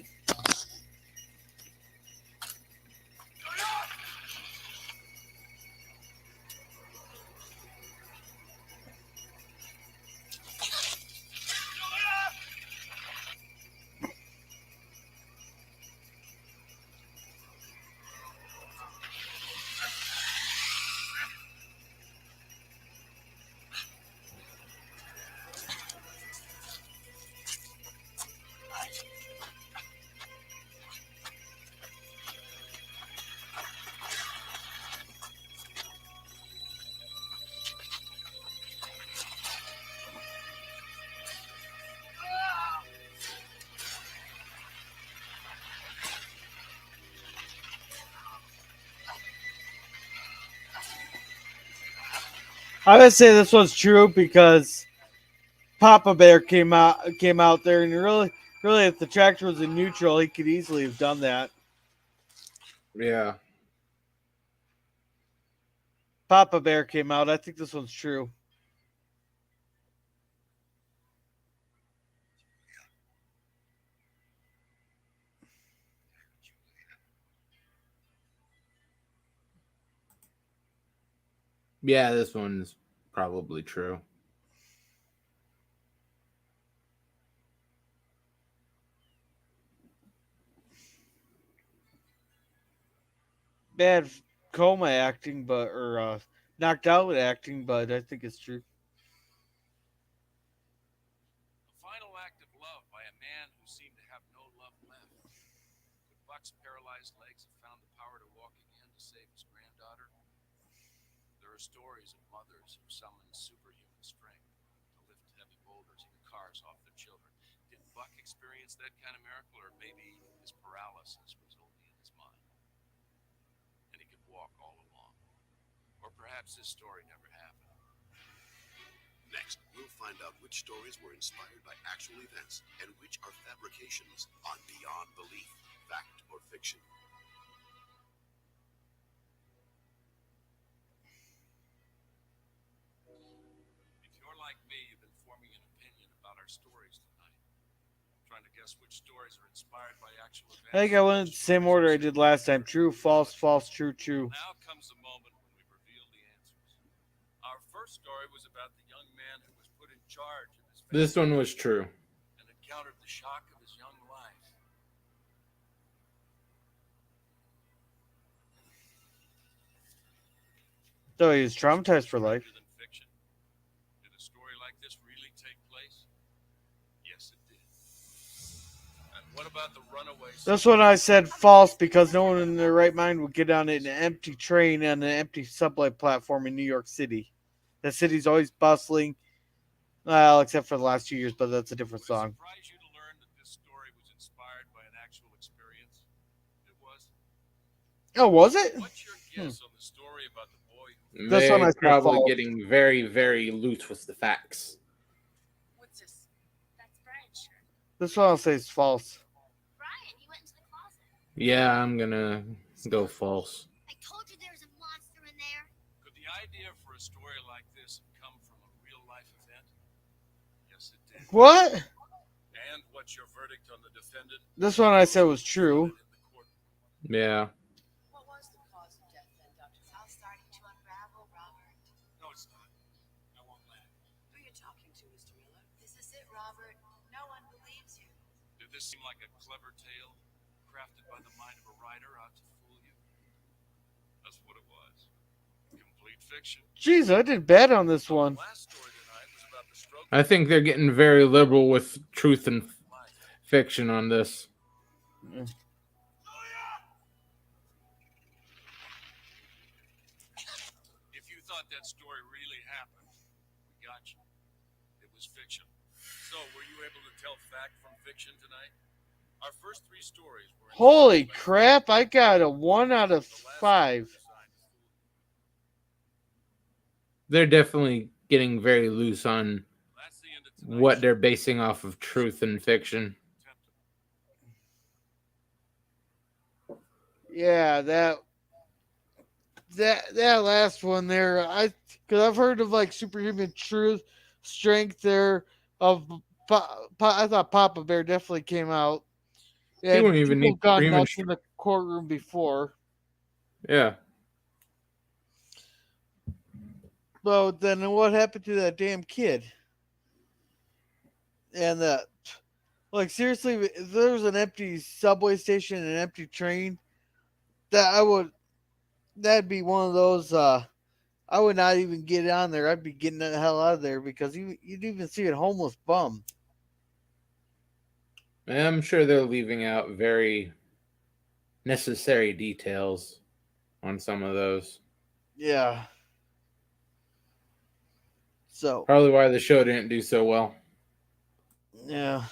I would say this one's true because Papa Bear came out there, and really, if the tractor was in neutral, he could easily have done that. Yeah. Papa Bear came out. I think this one's true. Yeah, this one's probably true. Bad coma acting, or knocked out acting, but I think it's true. A final act of love by a man who seemed to have no love left. Could Buck's paralyzed legs have found the power to walk again to save his granddaughter? There are stories of mothers who summoned superhuman strength to lift heavy boulders and cars off their children. Did Buck experience that kind of miracle, or maybe his paralysis was only in his mind? And he could walk all along. Or perhaps his story never happened. Next, we'll find out which stories were inspired by actual events and which are fabrications on Beyond Belief, Fact or Fiction. If you're like me, you've been forming an opinion about our stories tonight. Trying to guess which stories are inspired by actual events. I think I went in the same order I did last time. True, false, false, true, true. Now comes the moment when we reveal the answers. Our first story was about the young man who was put in charge of his family. This one was true. And encountered the shock of his young life. So he was traumatized for life. Than fiction. Did a story like this really take place? Yes, it did. And what about the runaway? This one I said false because no one in their right mind would get on an empty train and an empty subway platform in New York City. The city's always bustling, well, except for the last 2 years, but that's a different song. Surprise you to learn that this story was inspired by an actual experience? It was. Oh, was it? What's your guess on the story about the boy who... This one I They're said probably false. getting very, very loose with the facts. What's this? That's Brian's shirt. This one I'll say is false. Brian, he went into the closet. Yeah, I'm gonna go false. I told you there was a monster in there. Could the idea for a story like this have come from a real-life event? Yes, it did. What? And what's your verdict on the defendant? This one I said was true. Yeah. What was the cause of death then, Dr. It's all starting to unravel, Robert. No, it's not. I won't let it. Who are you talking to, Mr. Miller? This is it, Robert. No one believes you. Did this seem like a clever tale, crafted by the mind of a writer out to fool you? That's what it was. Complete fiction. Jeez, I did bad on this one. Last story tonight was about the stroke. I think they're getting very liberal with truth and fiction on this. If you thought that story really happened, we got you. It was fiction. So, were you able to tell fact from fiction tonight? Our first three stories were... Holy crap, I got a 1 out of 5. They're definitely getting very loose on what they're basing off of truth and fiction. Yeah, that last one there, because I've heard of like superhuman truth, strength there of. I thought Papa Bear definitely came out, He and wouldn't even people need have gone superhuman nuts in strength. the courtroom before. Yeah. So then, what happened to that damn kid? And like seriously, if there was an empty subway station and an empty train, that I would that'd be one of those. I would not even get on there. I'd be getting the hell out of there because you'd even see a homeless bum. I'm sure they're leaving out very necessary details on some of those. Yeah. So Probably why the show didn't do so well. yeah,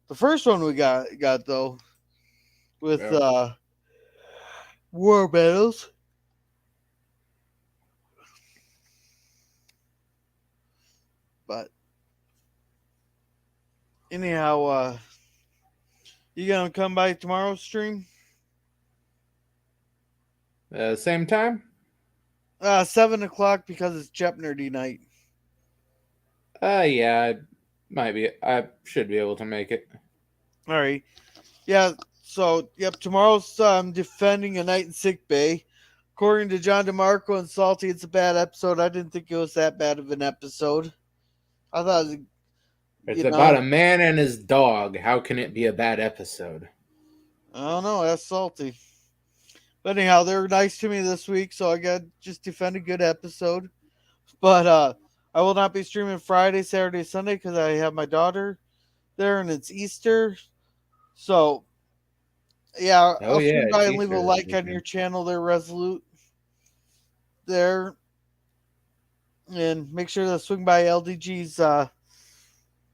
the first one we got though with Yeah. war battles. But anyhow, you gonna come by tomorrow's stream? Same time? 7 o'clock because it's Chep Nerdy night. Yeah, might be. I should be able to make it. All right. Yeah. So yep, tomorrow's defending a night in sick bay. According to John DeMarco and Salty, it's a bad episode. I didn't think it was that bad of an episode. I thought, It's you about know, a man and his dog. How can it be a bad episode? I don't know. That's Salty. But anyhow, they were nice to me this week, so I got just defend a good episode. But I will not be streaming Friday, Saturday, Sunday because I have my daughter there and it's Easter. So yeah, Oh I'll yeah, swing it's by and leave a Easter this like on your weekend. channel there, Resolute. There. And make sure to swing by LDG's.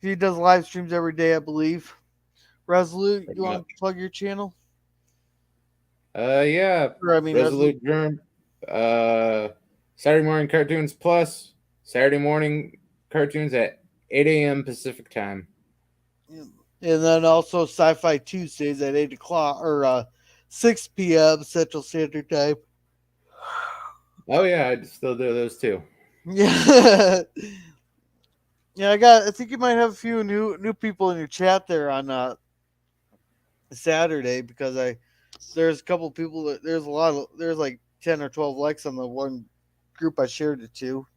He does live streams every day, I believe. Resolute, Pretty you want to much. plug your channel? Yeah. Or I mean, Resolute. Resolute Germ. Uh, Saturday morning cartoons plus Saturday morning cartoons at 8 a.m. Pacific time. And then also Sci-Fi Tuesdays at 8 o'clock or 6 p.m. Central Standard Time. Oh yeah, I still do those too. Yeah, yeah. I think you might have a few new people in your chat there on Saturday because there's a couple people that there's like 10 or 12 likes on the one group I shared it to.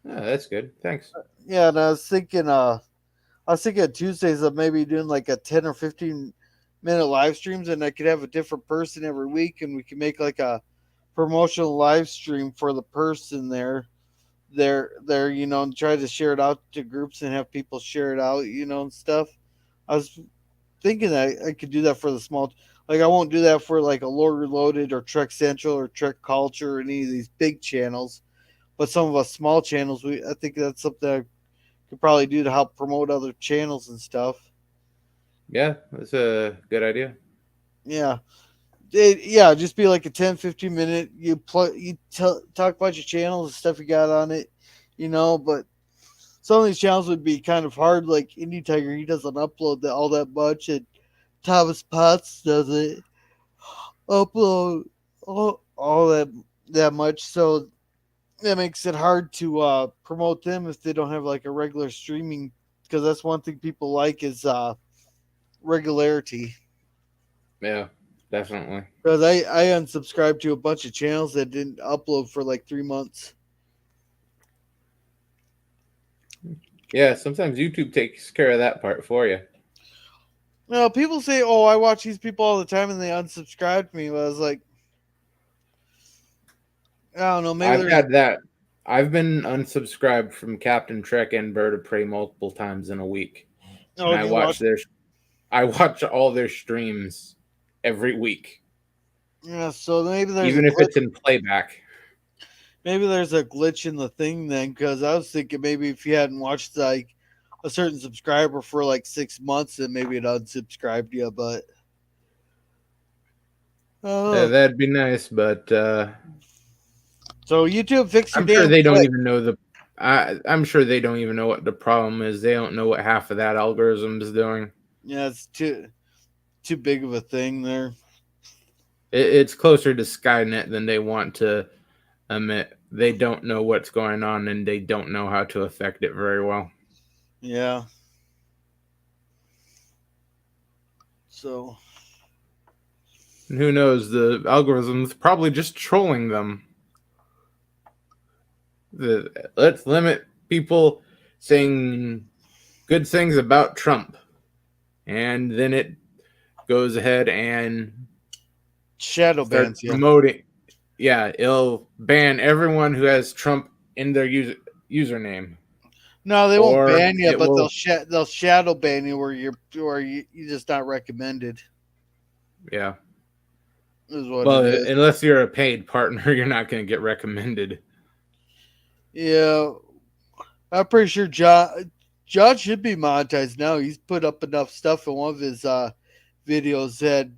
Oh, that's good. Thanks. Yeah, and I was thinking Tuesdays of maybe doing like a 10 or 15 minute live streams, and I could have a different person every week, and we can make like a promotional live stream for the person there, and try to share it out to groups and have people share it out, and stuff. I was thinking that I could do that for the small, like I won't do that for like a Lore Reloaded or Trek Central or Trek Culture or any of these big channels, but some of us small channels, I think that's something I could probably do to help promote other channels and stuff. Yeah, that's a good idea. Yeah. Just be like a 10-15 minute. Talk about your channels and stuff you got on it, but some of these channels would be kind of hard. Like Indie Tiger, he doesn't upload all that much, and Thomas Potts doesn't upload all that much. So that makes it hard to promote them if they don't have like a regular streaming. Because that's one thing people like is regularity. Yeah, definitely. Because I unsubscribed to a bunch of channels that didn't upload for like 3 months. Yeah, sometimes YouTube takes care of that part for you. People say, "Oh, I watch these people all the time," and they unsubscribed me. But I was like, I don't know. Maybe I've there's. had that. I've been unsubscribed from Captain Trek and Bird of Prey multiple times in a week, Oh, and and you watch. I watch all their streams every week, Yeah, so maybe there's even a if glitch. it's in playback. Maybe there's a glitch in the thing then, because I was thinking maybe if you hadn't watched like a certain subscriber for like 6 months, then maybe it unsubscribed you. But Yeah, that'd be nice, but so YouTube, fix your I'm sure damn they don't click. even know the. I'm sure they don't even know what the problem is. They don't know what half of that algorithm is doing. Yeah, it's too big of a thing there. It's closer to Skynet than they want to admit. They don't know what's going on, and they don't know how to affect it very well. Yeah. So And who knows? The algorithm's probably just trolling them. Let's limit people saying good things about Trump, and then it goes ahead and shadow starts bans, yeah. promoting. Yeah, it'll ban everyone who has Trump in their username, No, they won't or ban you, it but will. they'll shadow ban you where you're just not recommended. Yeah. Is what Well, it is. unless you're a paid partner, you're not going to get recommended. Yeah, I'm pretty sure John should be monetized now. He's put up enough stuff in one of his videos that had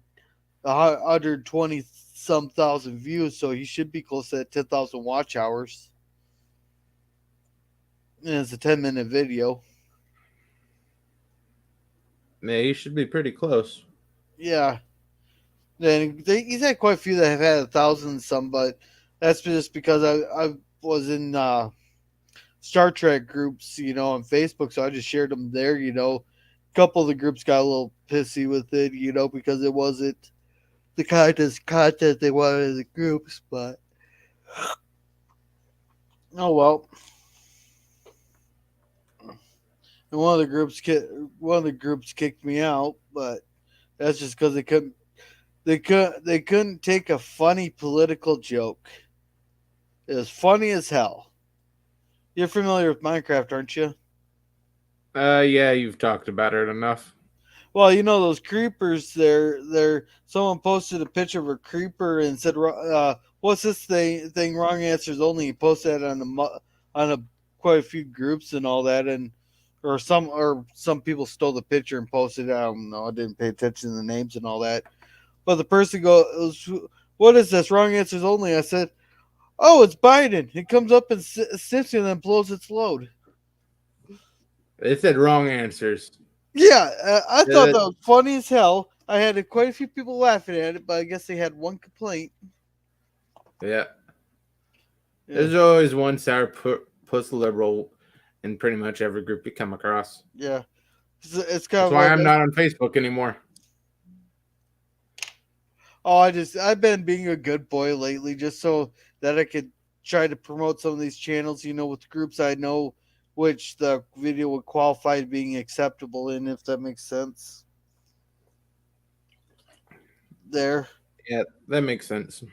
120 some thousand views, so he should be close to 10,000 watch hours. And it's a 10-minute video. Yeah, you should be pretty close. Yeah. Then he's had quite a few that have had 1,000 some, but that's just because I was in Star Trek groups, on Facebook, so I just shared them there. A couple of the groups got a little pissy with it, because it wasn't the kind of content they wanted in the groups, but oh well. And one of the groups kicked me out, but that's just because they couldn't take a funny political joke. It was funny as hell. You're familiar with Minecraft, aren't you? Yeah, you've talked about it enough. Well, those creepers. They're someone posted a picture of a creeper and said, "What's this thing? Wrong answers only." He posted it on a quite a few groups and all that, and or some people stole the picture and posted it. I don't know. I didn't pay attention to the names and all that. But the person goes, "What is this? Wrong answers only." I said, "Oh, it's Biden." It comes up and sniffs you and then blows its load. They said wrong answers. Yeah, I thought that Uh, was funny as hell. I had quite a few people laughing at it, but I guess they had one complaint. yeah. Yeah, There's always one sour puss liberal in pretty much every group you come across. yeah. It's kind That's of why like, I'm not on Facebook anymore. I've been being a good boy lately, just so that I could try to promote some of these channels. With groups I know which the video would qualify as being acceptable in, if that makes sense. There. Yeah, that makes sense.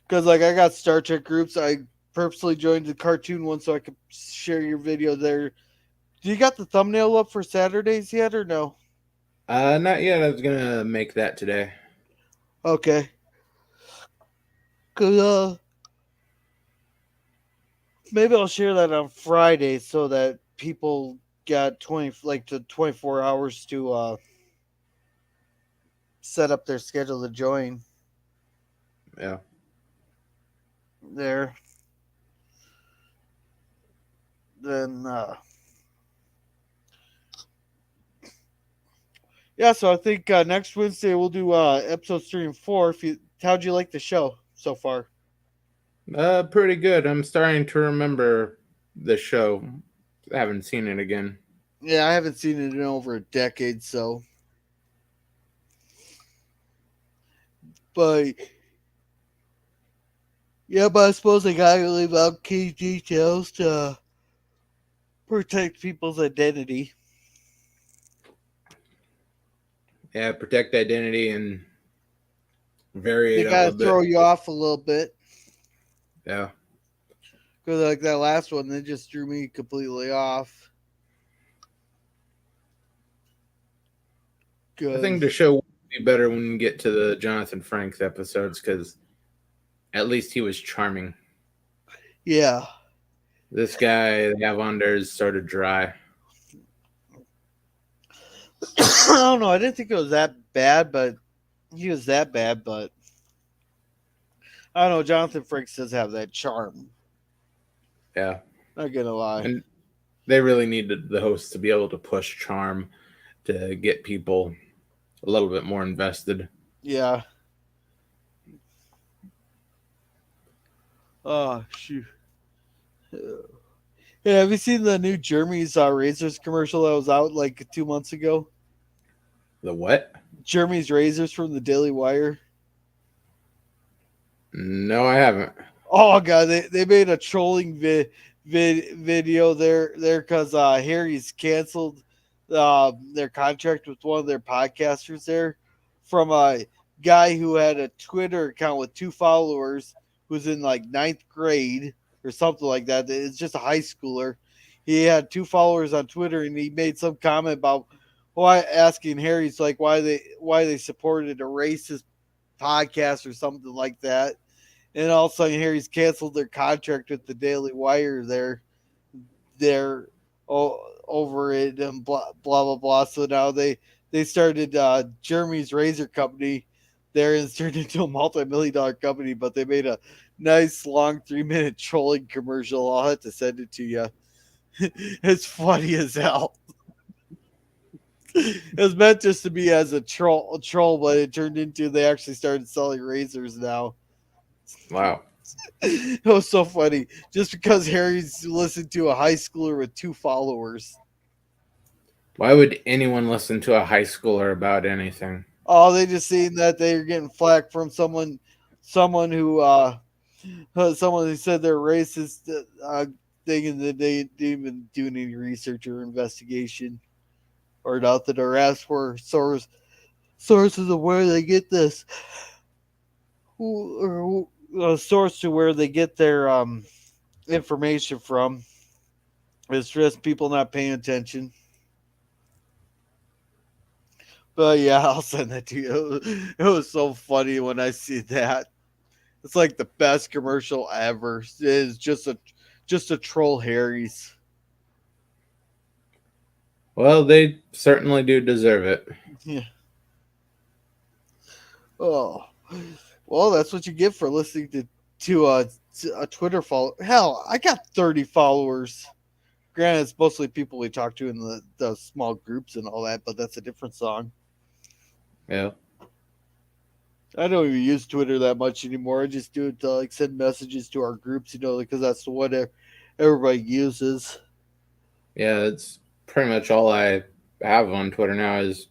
Because like I got Star Trek groups, I purposely joined the cartoon one so I could share your video there. Do you got the thumbnail up for Saturdays yet, or no? Not yet. I was gonna make that today. Okay. Cause maybe I'll share that on Friday so that people got 24 hours to set up their schedule to join Yeah. there. Then yeah, so I think next Wednesday we'll do episodes 3 and 4. How'd you like the show so far? Pretty good. I'm starting to remember the show. I haven't seen it again. Yeah, I haven't seen it in over a decade, so. But yeah, but I suppose I gotta leave out key details to protect people's identity. Yeah, protect identity and vary They it up gotta a bit. throw you off a little bit. Yeah. Because like that last one, they just threw me completely off. I think the show will be better when we get to the Jonathan Franks episodes because at least he was charming. Yeah. This guy they have on there is sort of dry. I don't know. I didn't think it was that bad, but he was that bad. But I don't know. Jonathan Frakes does have that charm. Yeah. Not gonna lie. And they really needed the hosts to be able to push charm to get people a little bit more invested. Yeah. Oh shoot! Hey, have you seen the new Jeremy's Razors commercial that was out like 2 months ago? The what? Jeremy's Razors from the Daily Wire. No, I haven't. Oh god, they made a trolling video there because Harry's canceled their contract with one of their podcasters there from a guy who had a Twitter account with 2 followers who's in like ninth grade or something like that. It's just a high schooler. He had 2 followers on Twitter and he made some comment about why asking Harry's like why they supported a racist podcast or something like that, and all of a sudden Harry's canceled their contract with the Daily Wire. They're over it and blah blah blah blah. So now they started Jeremy's Razor Company there, and it's turned into a multi-million-dollar company. But they made a nice long 3-minute trolling commercial. I'll have to send it to you. It's funny as hell. It was meant just to be as a troll, but it turned into they actually started selling razors now. Wow. It was so funny just because Harry's listened to a high schooler with 2 followers. Why would anyone listen to a high schooler about anything? Oh, they just seen that they're getting flack from someone who said they're racist, thinking that they didn't even do any research or investigation or nothing, or ask for sources of where they get this, or a source to where they get their information from. It's just people not paying attention. But yeah, I'll send that to you. It was so funny when I see that. It's like the best commercial ever. It is just a troll Harry's. Well, they certainly do deserve it. Yeah. Oh, well, that's what you get for listening to a Twitter follow. Hell, I got 30 followers. Granted, it's mostly people we talk to in the small groups and all that, but that's a different song. Yeah. I don't even use Twitter that much anymore. I just do it to like send messages to our groups, because that's what everybody uses. Yeah, it's pretty much all I have on Twitter now is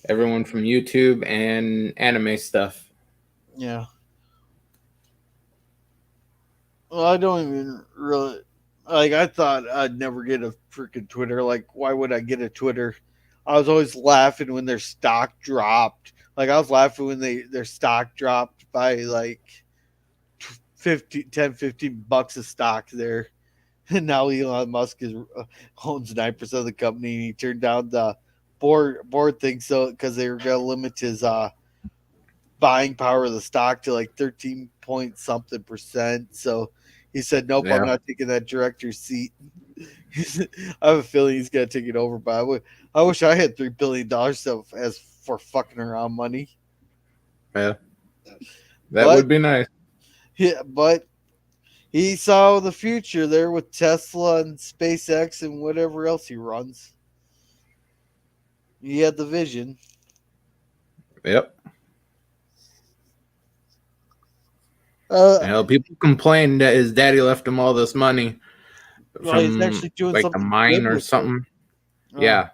everyone from YouTube and anime stuff. Yeah. Well, I don't even really like. I thought I'd never get a freaking Twitter. Like, why would I get a Twitter? I was always laughing when their stock dropped. Like, I was laughing when their stock dropped by like 15 bucks a stock there. And now Elon Musk owns 9% of the company, and he turned down the board thing so because they were gonna limit his buying power of the stock to like 13 point something percent. So he said, "Nope, I'm Yeah. not taking that director's seat." I have a feeling he's gonna take it over. But I wish I had $3 billion as for fucking around money. Yeah. That But would be nice. yeah, but he saw the future there with Tesla and SpaceX and whatever else he runs. He had the vision. Yep. Uh, People complain that his daddy left him all this money well, he's from actually doing like a something mine good or with it. something. Yeah.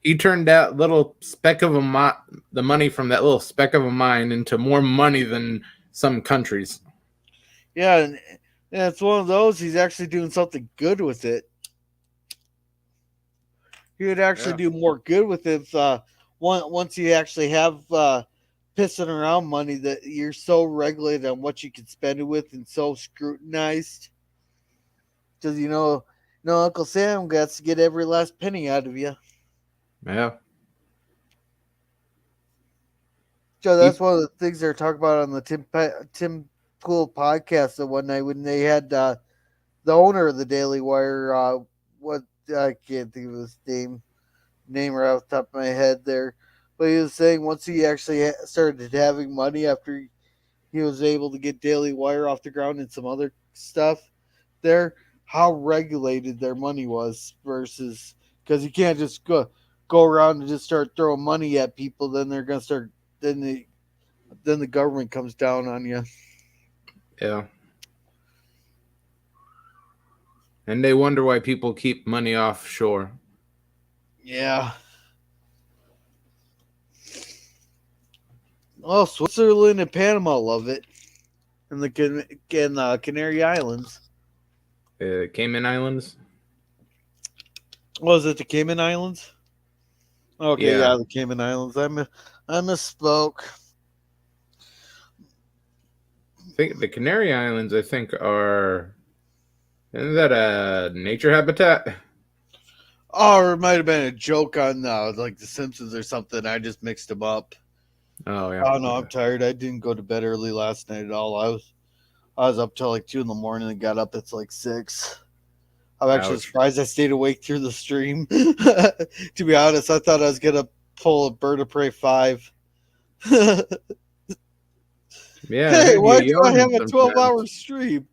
He turned that little speck of the money from that little speck of a mine into more money than some countries. Yeah, and it's one of those. He's actually doing something good with it. He would actually do more good with it if, once you actually have pissing around money that you're so regulated on what you can spend it with and so scrutinized. Because Uncle Sam gets to get every last penny out of you. Yeah. So that's one of the things they're talking about on the Tim Pool podcast the one night when they had the owner of the Daily Wire. What I can't think of his name right off the top of my head there, but he was saying once he actually started having money after he was able to get Daily Wire off the ground and some other stuff there, how regulated their money was versus because you can't just go around and just start throwing money at people. Then they're gonna start then the government comes down on you. Yeah. And they wonder why people keep money offshore. Yeah. Oh, Switzerland and Panama love it, and the Canary Islands. Cayman Islands? Was it the Cayman Islands? Okay, Yeah. yeah, the Cayman Islands. I misspoke. I think the Canary Islands, are. Isn't that a nature habitat? Oh, it might have been a joke on like The Simpsons or something. I just mixed them up. Oh, yeah. Oh no, I'm tired. I didn't go to bed early last night at all. I was up till like 2 in the morning and got up at like 6. I'm actually Ouch. surprised I stayed awake through the stream. To be honest, I thought I was gonna pull a Bird of Prey 5. Yeah, it Hey, had you why do I have yawning a 12-hour sometimes. stream?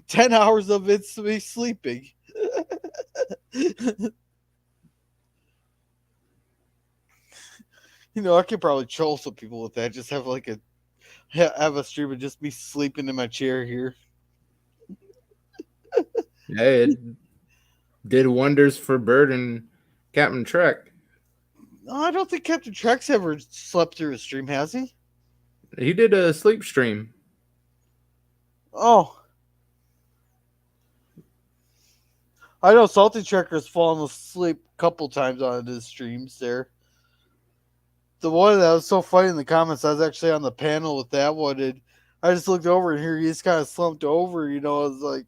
10 hours of it's me sleeping. I could probably troll some people with that. Just have like have a stream and just be sleeping in my chair here. Hey, it did wonders for Bird and Captain Trek. No, I don't think Captain Trek's ever slept through a stream, has he? He did a sleep stream. Oh, I know Salty Trekker's fallen asleep a couple times on his streams there. The one that was so funny in the comments, I was actually on the panel with that one, and I just looked over and here he's kind of slumped over. I was like,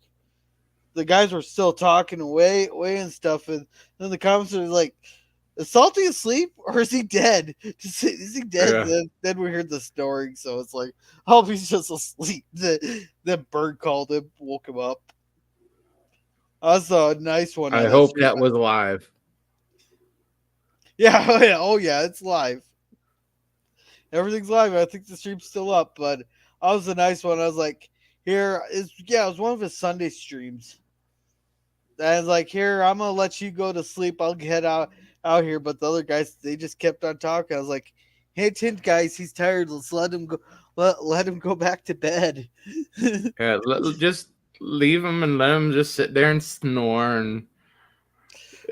the guys were still talking away and stuff, and then the comments are like, "Is Salty asleep or is he dead? Is he dead?" Yeah. Then we heard the snoring, so it's like, "Oh, he's just asleep." Then Bird called him, woke him up. That's a nice one on I that hope stream. that was live. Yeah, oh yeah, it's live. Everything's live. I think the stream's still up, but that was a nice one. I was like, it was one of his Sunday streams. And I was like, here, I'm gonna let you go to sleep. I'll get out here. But the other guys, they just kept on talking. I was like, hey, Tint guys, he's tired. Let's let him go. Let him go back to bed. Yeah, just leave him and let him just sit there and snore and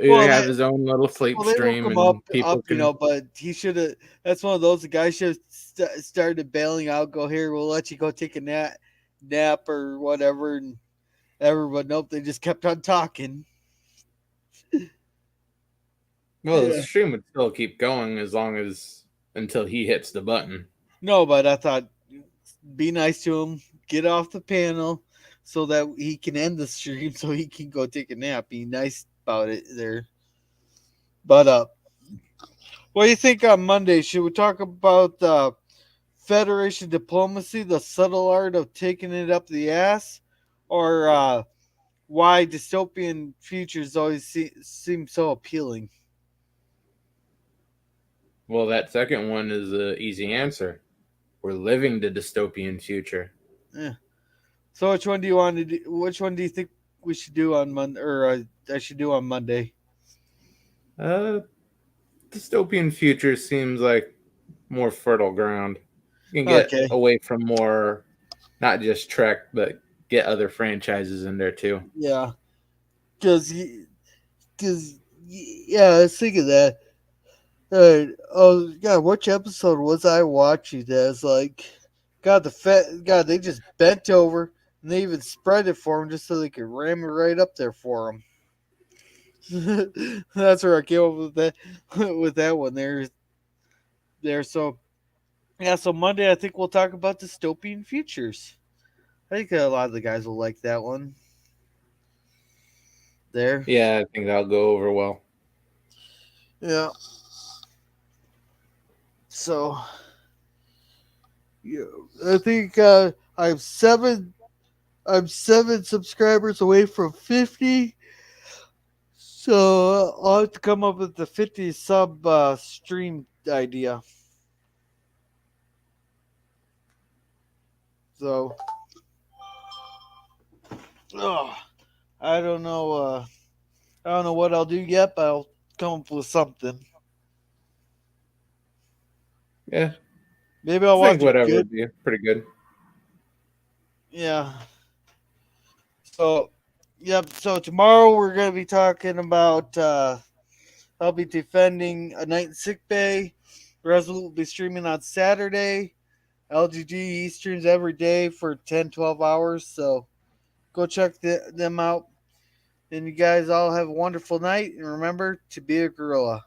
well, have his own little sleep they woke stream, him and people up, can. but he should have. That's one of those the guys should have started bailing out. Go here, we'll let you go take a nap or whatever, and everyone. Nope, they just kept on talking. Well, the stream would still keep going until he hits the button. No, but I thought be nice to him, get off the panel so that he can end the stream so he can go take a nap. Be nice about it there. But what do you think on Monday? Should we talk about Federation diplomacy, the subtle art of taking it up the ass, or why dystopian futures always seem so appealing? Well, that second one is an easy answer. We're living the dystopian future. Yeah. So which one do you want to do? Which one do you think we should do on Monday, or I should do on Monday? Dystopian future seems like more fertile ground. You can get away from more, not just Trek, but get other franchises in there too. Yeah, because yeah, I was thinking that. Oh God, which episode was I watching? That's like, God, they just bent over and they even spread it for him just so they could ram it right up there for him. That's where I came up with that one there. So yeah, so Monday I think we'll talk about dystopian futures. I think a lot of the guys will like that one. There. Yeah, I think that'll go over well. Yeah. So, yeah, I think I'm seven subscribers away from 50. So I'll have to come up with the 50 sub stream idea. So, I don't know. I don't know what I'll do yet, but I'll come up with something. Yeah. Maybe I'll watch whatever good. would be pretty good. Yeah. So, Yep. So tomorrow we're gonna be talking about. I'll be defending A Night in Sick Bay. Resolute will be streaming on Saturday. LGG streams every day for 10, 12 hours. So go check them out. And you guys all have a wonderful night. And remember to be a gorilla.